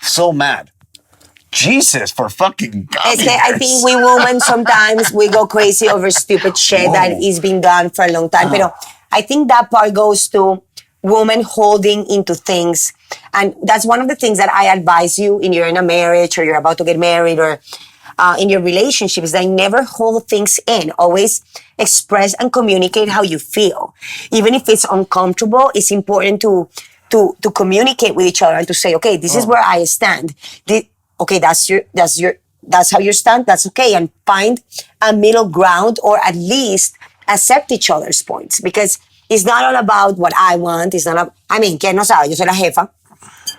So mad. Jesus, for fucking gummy Es que I bears. think we women sometimes we go crazy over stupid shit that is being done for a long time. Pero I think that part goes to women holding into things. And that's one of the things that I advise you in you're in a marriage or you're about to get married or in your relationship is that never hold things in. Always express and communicate how you feel. Even if it's uncomfortable, it's important to communicate with each other and to say, okay, this is where I stand. Okay, that's how you stand. That's okay. And find a middle ground or at least accept each other's points because it's not all about what I want. It's not, I mean, ¿quién no sabe? Yo soy la jefa.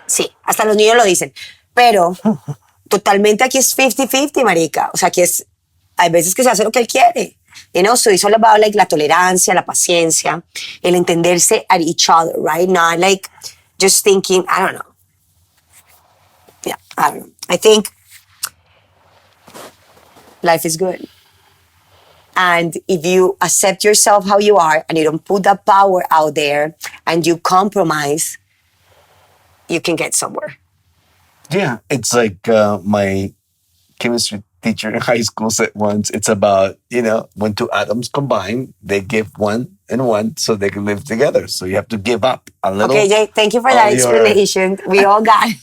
Sí, hasta los niños lo dicen. Pero totalmente aquí es 50-50, marica. O sea, aquí es, hay veces que se hace lo que él quiere. You know, so it's all about like la tolerancia, la paciencia, el entenderse at each other, right? Not like just thinking, I don't know. Yeah, I don't know. I think life is good. And if you accept yourself how you are and you don't put that power out there and you compromise, you can get somewhere. Yeah, it's like my chemistry teacher in high school said once, it's about, when two atoms combine, they give one and one so they can live together. So you have to give up a little. Okay, Jay, thank you for that of your- explanation. We all got it.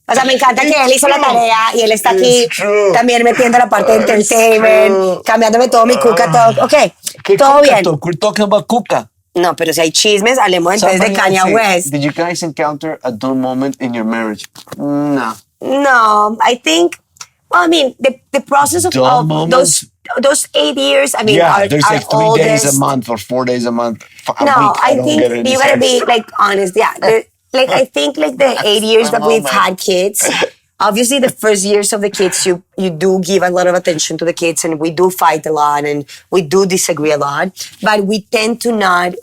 O sea, me encanta que él hizo la tarea y él está aquí It's true. también metiendo la parte de It's entertainment, true. cambiándome todo mi CucaTalks. Ok, ¿Qué todo Cuca bien. talk? We're talking about Cuca. No, pero si hay chismes, hablemos entonces de Somebody Kanye else say, West. Did you guys encounter a dull moment in your marriage? No. No, I think, well, I mean, the process of Dull those moments? 8 years, I mean, Yeah, there's like 3 days a oldest- month or 4 days a month. A No, week. I don't think get any you gotta sense. be like honest. Yeah, like I think like the 8 years my that we've moment. had kids. Obviously, the first years of the kids, you do give a lot of attention to the kids, and we do fight a lot, and we do disagree a lot. But we tend to not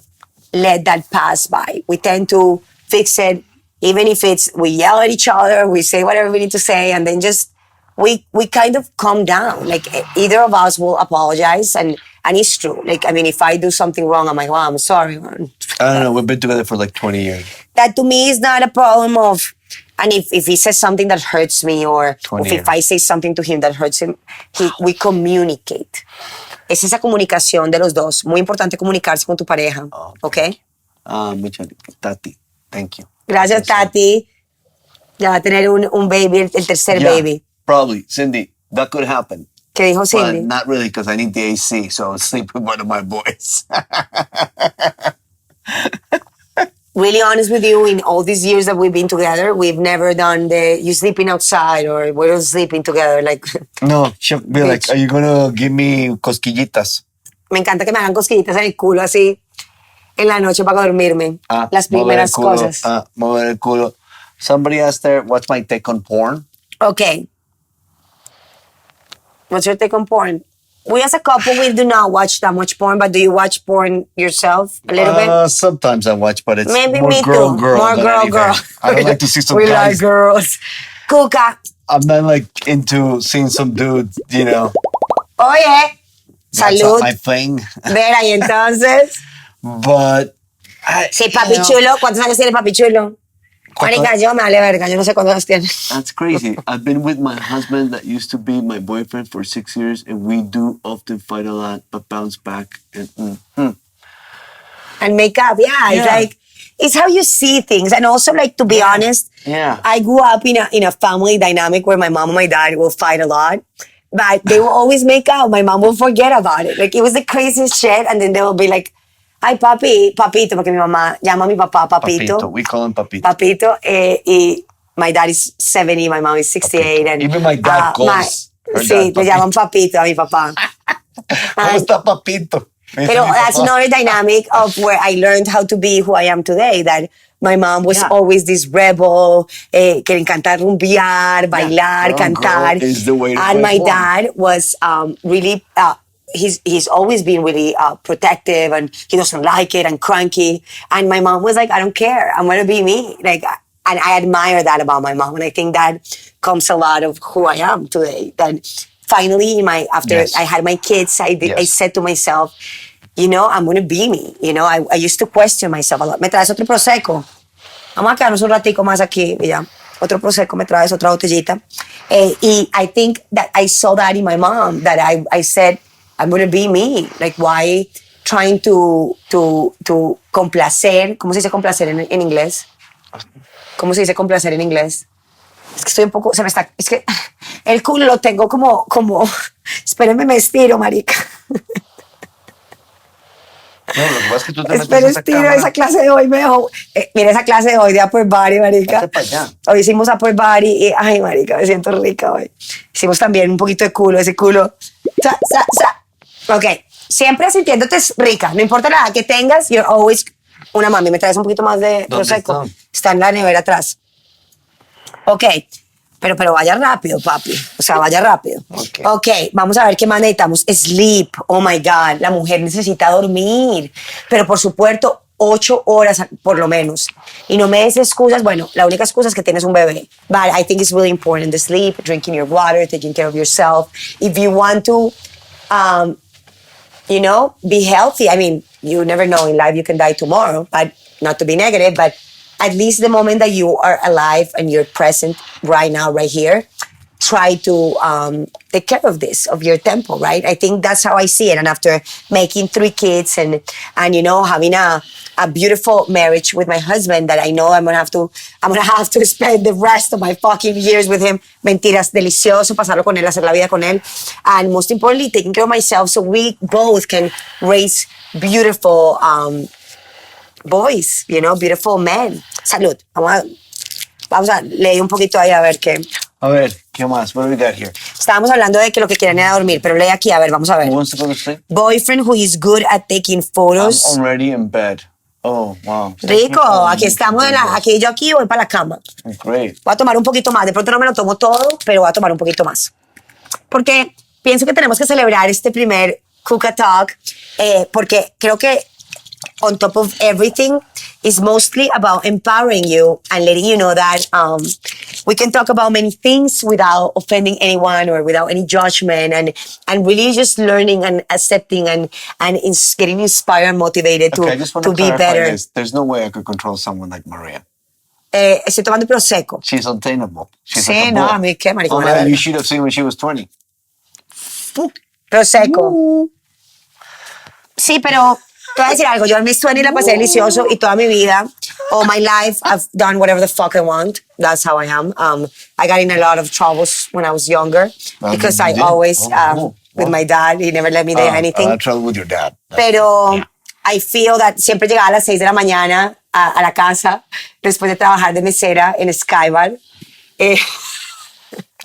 let that pass by. We tend to fix it, even if we yell at each other, we say whatever we need to say, and then just we kind of calm down. Like either of us will apologize, and it's true. Like I mean, if I do something wrong, I'm like, well, I'm sorry, man. I don't know. We've been together for like 20 years. That to me is not a problem of, and if he says something that hurts me or 20 if I say something to him that hurts him, we communicate. Es esa comunicación de los dos. Muy importante comunicarse con tu pareja. ¿Ok? Muchas Tati. Thank you. Gracias, Tati. Ya va a tener un baby, el tercer Yeah, baby. probably. Cindy, that could happen. ¿Qué dijo But Cindy? not really because I need the AC, so I'll sleep with one of my boys. Really honest with you, in all these years that we've been together, we've never done you sleeping outside or we're sleeping together. Like, No, she'll be like, Bitch. are you going to give me cosquillitas? me encanta que me hagan cosquillitas en el culo así en la noche para dormirme. Las mover el primeras culo, cosas. mover el culo. Somebody asked there, what's my take on porn? Okay. What's your take on porn? We as a couple, we do not watch that much porn, but do you watch porn yourself a little bit? Sometimes I watch, but it's Maybe more me girl, too. girl. More than girl, anything. girl. I don't like to see some we guys. like girls. Cuca. I'm not like into seeing some dudes, you know. Oye. That's Salud. not my thing. Vera, y entonces. But Sí, papi chulo. ¿Cuántos años tiene papi chulo? Marica, yo me vale verga. Yo no sé cuántos años tiene. That's crazy. I've been with my husband that used to be my boyfriend for 6 years, and we do often fight a lot, but bounce back. And make up. Yeah, it's Yeah. like, it's how you see things. And also, like, to be honest, Yeah. I grew up in a family dynamic where my mom and my dad will fight a lot, but they will always make out. My mom will forget about it. Like, it was the craziest shit. And then they will be like, ay, papi, papito, porque mi mamá llama a mi papá papito. We call him Papito. Papito. Y my dad is 70, my mom is 68. And, Even my dad calls her sí, dad le llaman Papito. papito a mi papá. ¿Cómo está Papito? Me dice Pero mi that's papá. another dynamic of where I learned how to be who I am today. That my mom was Yeah. always this rebel, que le encanta rumbear, bailar, Girl, cantar. girl is the way to And play my porn. dad was really, he's always been really protective and he doesn't like it and cranky. And my mom was like, I don't care. I'm going to be me. Like, and I admire that about my mom. And I think that comes a lot of who I am today. That finally, after Yes. I had my kids, I Yes. said to myself, you know, I'm going to be me. You know, I used to question myself a lot. ¿Me traes otro prosecco? Vamos a quedarnos un ratico más aquí. Y ya, otro prosecco, me traes otra botellita. Y I think that I saw that in my mom, that I said, I'm going to be me. Like, why trying to complacer? ¿Cómo se dice complacer en inglés? ¿Cómo se dice complacer en inglés? Es que estoy un poco, es que el culo lo tengo como, espérenme, me estiro, marica. No, lo que pasa es que tú te metes Espero esa estiro, cámara. esa clase de hoy me dejó. Mira esa clase de hoy de Upper Body, marica. Vete pa' allá. Hoy hicimos Upper Body y, ay, marica, me siento rica hoy. Hicimos también un poquito de culo, ese culo. Ok, siempre sintiéndote rica, no importa la edad que tengas, you're always una mami. ¿Me traes un poquito más de prosecco? Está en la nevera atrás. Ok, pero vaya rápido, papi. O sea, vaya rápido. Ok, vamos a ver qué más necesitamos. Sleep. Oh my God, la mujer necesita dormir. Pero por supuesto, 8 horas por lo menos. Y no me des excusas. Bueno, la única excusa es que tienes un bebé. But I think it's really important, the sleep, drinking your water, taking care of yourself. If you want to, you know, be healthy. I mean, you never know in life, you can die tomorrow, but not to be negative, but at least the moment that you are alive and you're present right now, right here, try to take care of this, of your temple, right? I think that's how I see it. And after making 3 kids and you know, having a beautiful marriage with my husband that I know I'm gonna have to spend the rest of my fucking years with him. Mentiras, delicioso pasarlo con él, hacer la vida con él. And most importantly, taking care of myself so we both can raise beautiful boys, you know, beautiful men. Salud. Vamos a leer un poquito ahí a ver qué. A ver, ¿qué más? What do we got here? Estábamos hablando de que lo que quieren era dormir, pero lee aquí, a ver, vamos a ver. Who wants to go to sleep? Boyfriend who is good at taking photos. I'm already in bed. Oh, wow. Rico, aquí estamos, aquí yo aquí voy para la cama. Great. Voy a tomar un poquito más, de pronto no me lo tomo todo, pero voy a tomar un poquito más. Porque pienso que tenemos que celebrar este primer Cuca Talk, porque creo que on top of everything is mostly about empowering you and letting you know that we can talk about many things without offending anyone or without any judgment, and really just learning and accepting and getting inspired and motivated Okay, I just want to to be clarify better. this. There's no way I could control someone like Maria. Estoy tomando prosecco. She's untameable. She's Sí, like a no, bull. a mí qué, marico, Oh, me man, la you verga. should have seen when she was 20. Prosecco. Sí, pero te voy a decir algo. Yo en mis 20 la pasé delicioso y toda mi vida all my life, I've done whatever the fuck I want. That's how I am. I got in a lot of troubles when I was younger because I always, with my dad, he never let me do anything. I had trouble with your dad. Pero I feel that siempre llegaba a las 6 de la mañana a la casa después de trabajar de mesera en Skybar.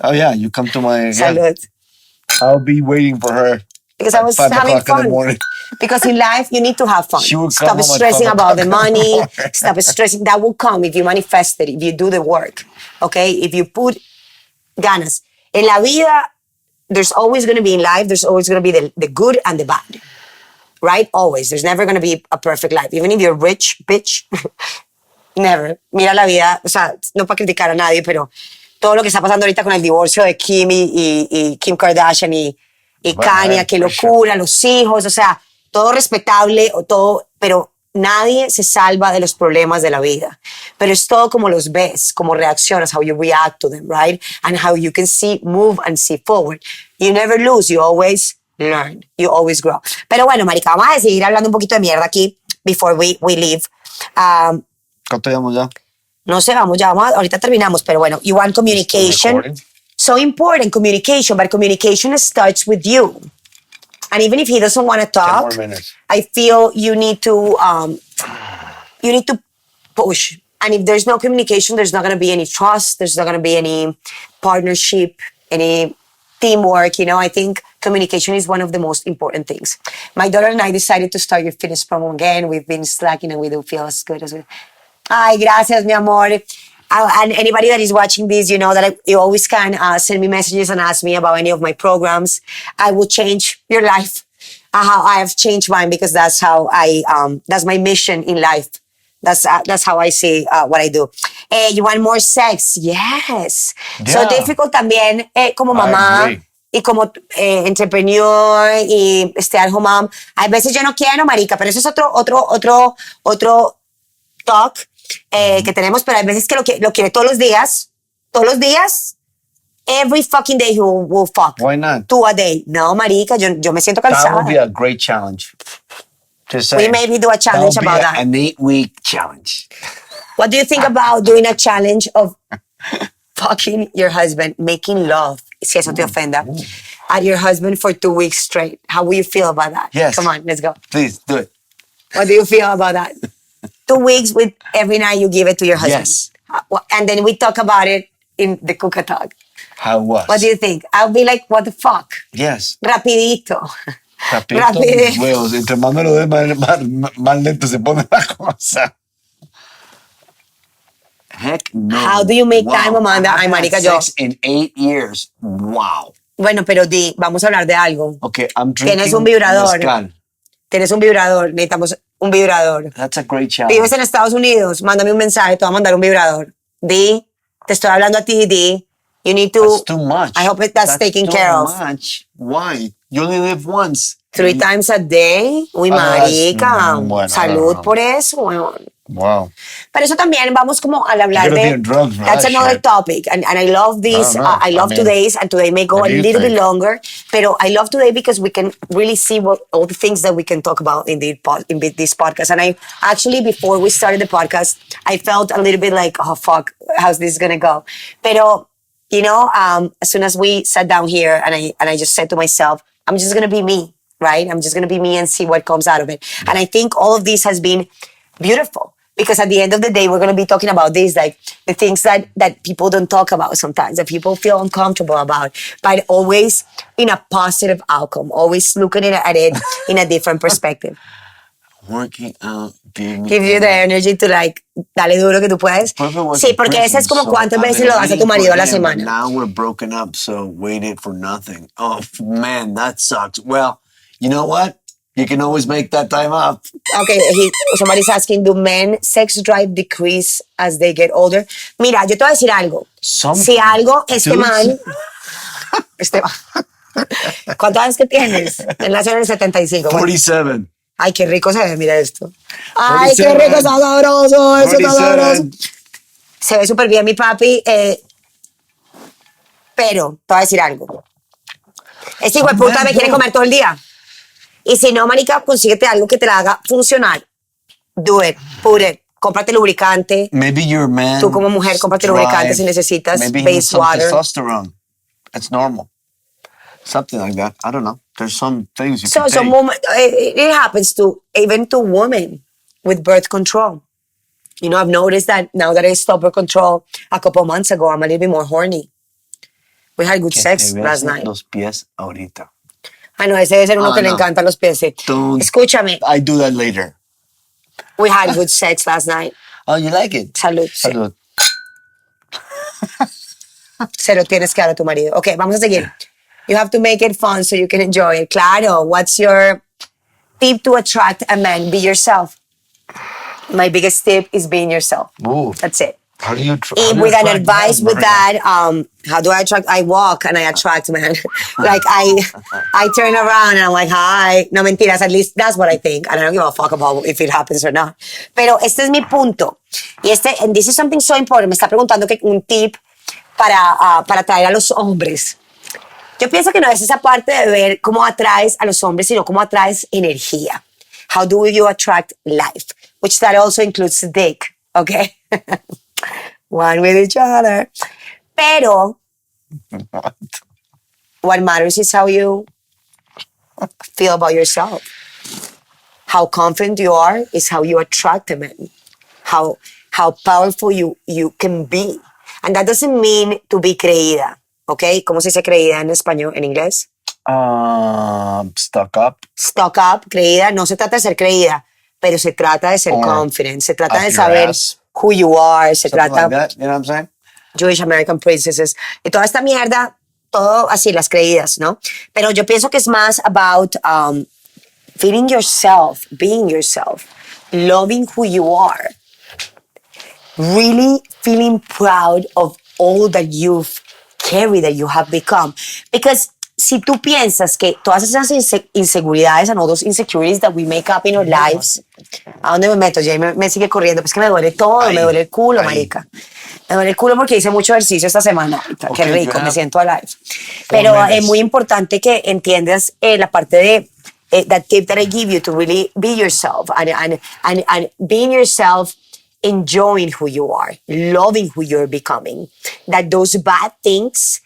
Oh yeah, you come to my... Salud. I'll be waiting for her. Because I was having fun. Because in life, you need to have fun. Stop stressing about the money. Stop stressing. That will come if you manifest it, if you do the work. Okay? If you put ganas. En la vida, there's always going to be in life, there's always going to be the good and the bad. Right? Always. There's never going to be a perfect life. Even if you're rich, bitch. Never. Mira la vida. O sea, no para criticar a nadie, pero todo lo que está pasando ahorita con el divorcio de Kim y Kim Kardashian y Kanye, qué locura, los hijos, o sea, todo respetable, o todo, pero nadie se salva de los problemas de la vida. Pero es todo como los ves, como reaccionas, how you react to them, right? And how you can move and see forward. You never lose, you always learn, you always grow. Pero bueno, marica, vamos a seguir hablando un poquito de mierda aquí before we leave. ¿Cuánto llevamos ya? No sé, ahorita terminamos, pero bueno, you want communication. So important, communication, but communication starts with you. And even if he doesn't want to talk, 10 more minutes. I feel you need to push. And if there's no communication, there's not going to be any trust. There's not going to be any partnership, any teamwork. You know, I think communication is one of the most important things. My daughter and I decided to start your fitness program again. We've been slacking and we don't feel as good as we... Ay, gracias, mi amor. And anybody that is watching this, you know that you always can send me messages and ask me about any of my programs. I will change your life. How I have changed mine because that's how that's my mission in life. That's how I see what I do. You want more sex? Yes. Yeah. So difficult también como mamá y como entrepreneur y stay-at-home mom. Hay veces yo no quiero, marica, pero eso es otro talk. Que tenemos, pero hay veces que lo quiere todos los días, every fucking day he will fuck. Why not? 2 a day. No, marica, yo me siento cansada. That would be a great challenge. Just saying. We maybe do a challenge about that. An 8-week challenge. What do you think about doing a challenge of fucking your husband, making love, si eso te ofenda, at your husband for 2 weeks straight? How will you feel about that? Yes. Come on, let's go. Please, do it. What do you feel about that? 2 weeks with every night you give it to your husband. Yes. And then we talk about it in the CucaTalk. How was? What do you think? I'll be like, what the fuck? Yes. Rapidito. Rapidito. Huevos. Entre más me lo dé, más lento se pone la cosa. Heck no. How do you make time, Amanda? Ay, marica, yo. Sex in 8 years. Wow. Bueno, pero vamos a hablar de algo. Okay, I'm drinking Tienes un vibrador. mezcal. Tienes un vibrador. Necesitamos un vibrador. That's a great challenge. Vives en Estados Unidos. Mándame un mensaje. Te voy a mandar un vibrador. Te estoy hablando a ti, You need to... That's too much. I hope that's taken care of. Too much. Why? You only live once. 3 times a day. Uy, marica. Bueno, Salud por eso, weón. Wow. Pero eso también vamos como al hablar de... Drugs, That's another shit. topic. And I love this. I love today's. And today may go a little bit longer. Pero I love today because we can really see all the things that we can talk about in this podcast. And I actually, before we started the podcast, I felt a little bit like, oh, fuck, how's this going to go? Pero, you know, as soon as we sat down here and I just said to myself, I'm just going to be me, right? I'm just going to be me and see what comes out of it. And I think all of this has been beautiful. Because at the end of the day, we're going to be talking about this, like the things that people don't talk about sometimes, that people feel uncomfortable about, but always in a positive outcome, always looking at it in a different perspective. Working out, being... Give you the energy to like, dale duro que tú puedes. Sí, porque ese es como cuántas veces lo das a tu marido a la semana. Now we're broken up, so waited for nothing. Oh, man, that sucks. Well, you know what? You can always make that time up. Okay, somebody's asking, do men sex drive decrease as they get older? Mira, yo te voy a decir algo. Si algo, man... ¿Cuántos años que tienes? Él nació en el 75. 47. Ay, qué rico se ve, mira esto. Ay, 47. Qué rico, está sabroso, eso está sabroso. Se ve súper bien mi papi, pero te voy a decir algo. Este hijo de puta me quiere comer todo el día. Y si no, marica, consíguete algo que te la haga funcionar. Do it, put it, cómprate lubricante. Maybe your man. Tú como mujer, cómprate lubricante si necesitas. Maybe he base needs some water. testosterone. It's normal. Something like that. I don't know. There's some things you So can some take. woman, it happens to even to women with birth control. You know, I've noticed that now that I stopped birth control a couple of months ago, I'm a little bit more horny. We had good Que sex te last besen night. los pies ahorita. I know, ese debe ser uno que le no. encantan los pies. Sí. Don't. Escúchame, I do that later. we had good sex last night. Oh, you like it? Salud. Sí. Salud. Se lo tienes que dar a tu marido. Ok, vamos a seguir. You have to make it fun so you can enjoy it. Claro, what's your tip to attract a man? Be yourself. My biggest tip is being yourself. Ooh. That's it. How do you With an advice with that, how do I attract? I walk and I attract, man. Like I turn around and I'm like, hi. No mentiras, at least that's what I think. And I don't give a fuck about if it happens or not. Pero este es mi punto. Y and this is something so important. Me está preguntando que un tip para atraer a los hombres. Yo pienso que no es esa parte de ver cómo atraes a los hombres, sino cómo atraes energía. How do you attract life? Which that also includes dick, okay? One with each other. Pero what matters is how you feel about yourself. How confident you are is how you attract a man. How powerful you can be. And that doesn't mean to be creída, okay? ¿Cómo se dice creída en español, en inglés? Stuck up. Stuck up, creída. No se trata de ser creída, pero se trata de ser Or confident. Se trata up de your saber ass. who you are. Se Something trata like that. You know what I'm saying? Jewish American princesses. Y toda esta mierda, todo así, las creídas, ¿no? Pero yo pienso que es más about feeling yourself, being yourself, loving who you are, really feeling proud of all that you've carried, that you have become. Because si tú piensas que todas esas inseguridades and all those insecurities that we make up in our lives, ¿a dónde me meto? Jay me sigue corriendo, pues que me duele todo, Ahí, me duele el culo, ahí. marica. Me duele el culo porque hice mucho ejercicio esta semana. Qué Okay, rico, you me have siento alive. Pero 4 es minutes. muy importante que entiendas la parte de that tip that I give you to really be yourself and being yourself, enjoying who you are, loving who you're becoming. That those bad things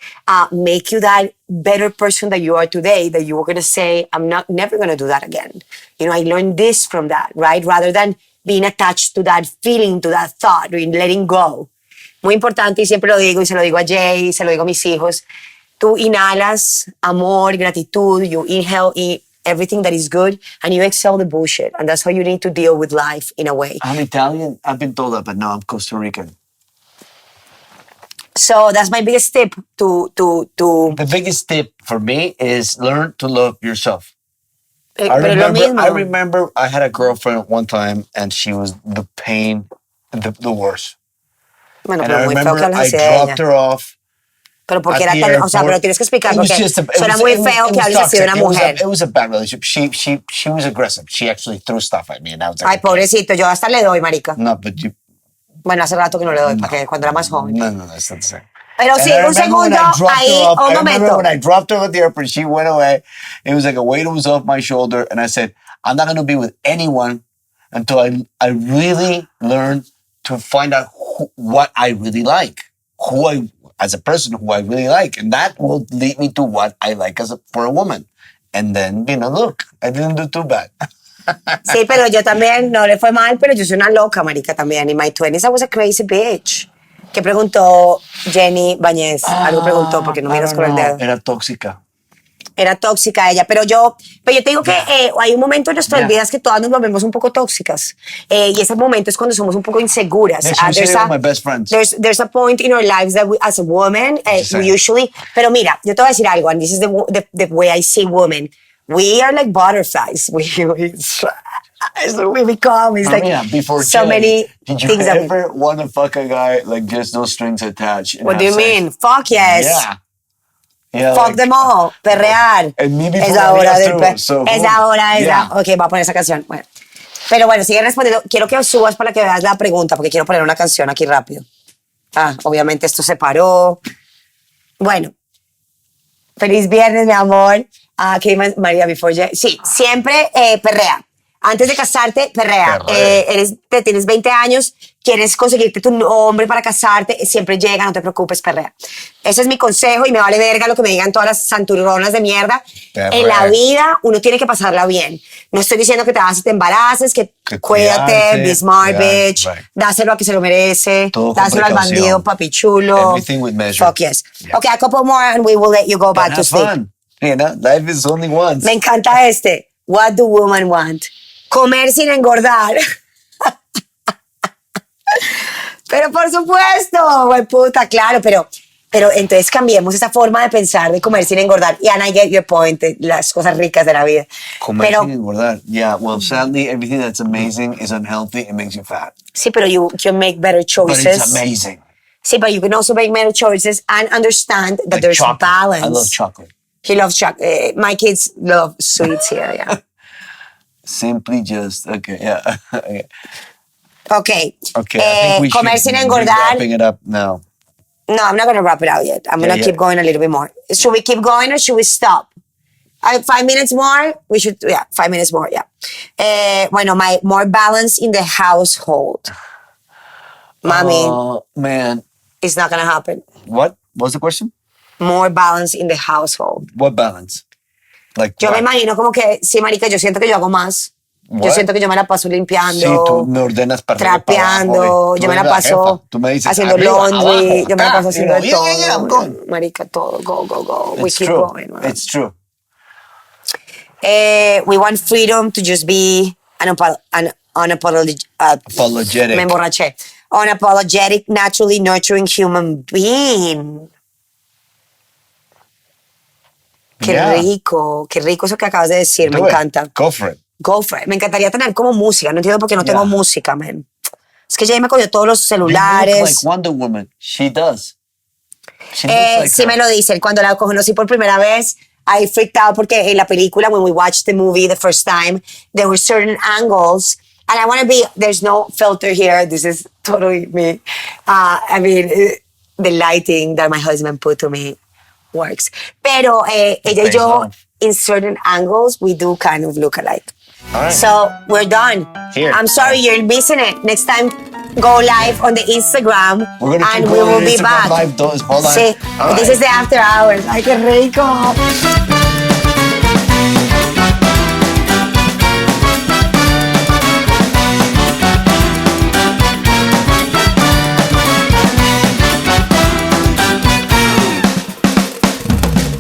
make you that better person that you are today, that you were going to say, I'm never going to do that again. You know, I learned this from that, right? Rather than being attached to that feeling, to that thought, letting go. Muy importante, y siempre lo digo, y se lo digo a Jay, y se lo digo a mis hijos. Tú inhalas amor, gratitud, you inhale everything that is good, and you exhale the bullshit. And that's how you need to deal with life in a way. I'm Italian. I've been told that, but no, I'm Costa Rican. So that's my biggest tip to The biggest tip for me is learn to love yourself. pero lo mismo. I remember I had a girlfriend one time and she was the pain, the worst. Bueno, And pero I muy feo remember que hablas I así de dropped ella. her off. Pero porque at era the tan, o sea, airport. pero tienes que explicar It was porque just a- it suena was- muy it was- feo it que was hables así de una toxic. mujer. It was a bad relationship. She was aggressive. She actually threw stuff at me, and I was like, Ay, pobrecito, yo hasta le doy, marica. no, but you. Bueno, hace rato que no le doy, No. porque cuando era más joven. No, that's not the same. Pero And sí, I un remember when segundo, I dropped ahí, her off- un I remember momento. when I dropped her at the airport, she went away. It was like a weight was off my shoulder, and I said, I'm not going to be with anyone until I really learn to find out what I really like, as a person, who I really like, and that will lead me to what I like for a woman. And then, look, I didn't do too bad. Sí, pero yo también, no le fue mal, pero yo soy una loca, marica, también. In my 20s, I was a crazy bitch. ¿Qué preguntó Jenny Bañez? Algo preguntó, porque no I miras don't con el know. dedo. Era tóxica. Era tóxica ella, pero yo te digo que hay un momento en nuestras vidas que todas nos volvemos un poco tóxicas, y ese momento es cuando somos un poco inseguras. Yeah, she was sitting with my best friends. There's a point in our lives that we, as a woman, Just we saying. usually, pero mira, yo te voy a decir algo, and this is the way I see women. We are like butterflies. We become, it's like Maria, before so Jay, many did you things that we, ever want to fuck a guy like just no strings attached? and what do have you sex? mean? Fuck yes. Yeah. Yeah, Fuck like- them all, perrear. And me before Es la hora Maria del too, so es who- la hora, es yeah. la. Ok, voy a poner esa canción. Bueno. Pero bueno, sigue respondiendo. Quiero que subas para que veas la pregunta, porque quiero poner una canción aquí rápido. Obviamente esto se paró. Bueno. Feliz viernes, mi amor. ¿Qué más, María? Before Jay? Sí, siempre perrea. Antes de casarte, perrea. Perrea. Tienes 20 años, quieres conseguirte tu hombre para casarte, siempre llega, no te preocupes, perrea. Ese es mi consejo y me vale verga lo que me digan todas las santurronas de mierda. Perrea. En la vida uno tiene que pasarla bien. No estoy diciendo que te vas y te embaraces, que cuídate, cuidarse, be smart, cuidar, bitch, right. dáselo a que se lo merece, Todo con dáselo al precaución. bandido papichulo. Everything with measure. Fuck yes. Yeah. Okay, a couple more and we will let you go But back to have sleep. fun. You know, life is only once. Me encanta este. What do women want? Comer sin engordar. Pero por supuesto, güey, puta, claro, pero entonces cambiemos esa forma de pensar de comer sin engordar. Y and I get your point, de las cosas ricas de la vida. Comer Pero, sin engordar. Yeah, well, sadly, everything that's amazing is unhealthy. It makes you fat. sí, pero you can make better But choices. it's amazing. Sí, but you can also make better choices and understand that Like there's chocolate. balance. I love chocolate. He loves chocolate. My kids love sweets here, yeah. Simply just, okay, yeah. Okay. Okay. Okay, I think we comer should sin be engordar. wrapping it up now. No, I'm not going to wrap it out yet. I'm going to yeah. keep going a little bit more. Should we keep going or should we stop? 5 minutes more? We should, yeah, 5 minutes more, yeah. Bueno, more balance in the household. Mommy, Oh, man. it's not going to happen. What was the question? More balance in the household. What balance? Like, Yo me what? imagino como que, sí, marica, yo siento que yo hago más. Yo What? siento que yo me la paso limpiando. Sí, tú me ordenas para arriba y para trapeando, abajo, yo me tú la eres la paso jefa. Tú me dices, haciendo arriba, laundry, abajo, yo me la acá. paso haciendo de Yeah, todo. yeah, I'm going. Marica, todo, go. We It's keep true. going. Man. It's true. We want freedom to just be unapologetic. Apologetic. Me emborraché. Unapologetic, naturally nurturing human being. Qué Yeah. rico eso que acabas de decir, me Do it. encanta. Go for it. Go for it. Me encantaría tener como música, no entiendo por qué no tengo Yeah. música, man. Es que ya me cogió todos los You look celulares. like Wonder Woman. She does. She looks like Sí her. me lo dicen. Cuando la conocí por primera vez, I freaked out porque en la película, when we watched the movie the first time, there were certain angles. And I want to be, there's no filter here. This is totally me. I mean, the lighting that my husband put to me works. Pero ella y Face yo, off. in certain angles, we do kind of look alike. All right. So we're done. Here. I'm sorry you're missing it. Next time, go live on the Instagram We're gonna keep and we going will on be Instagram back. Live. Hold on. Sí, All this right. is the after hours. Ay, qué rico.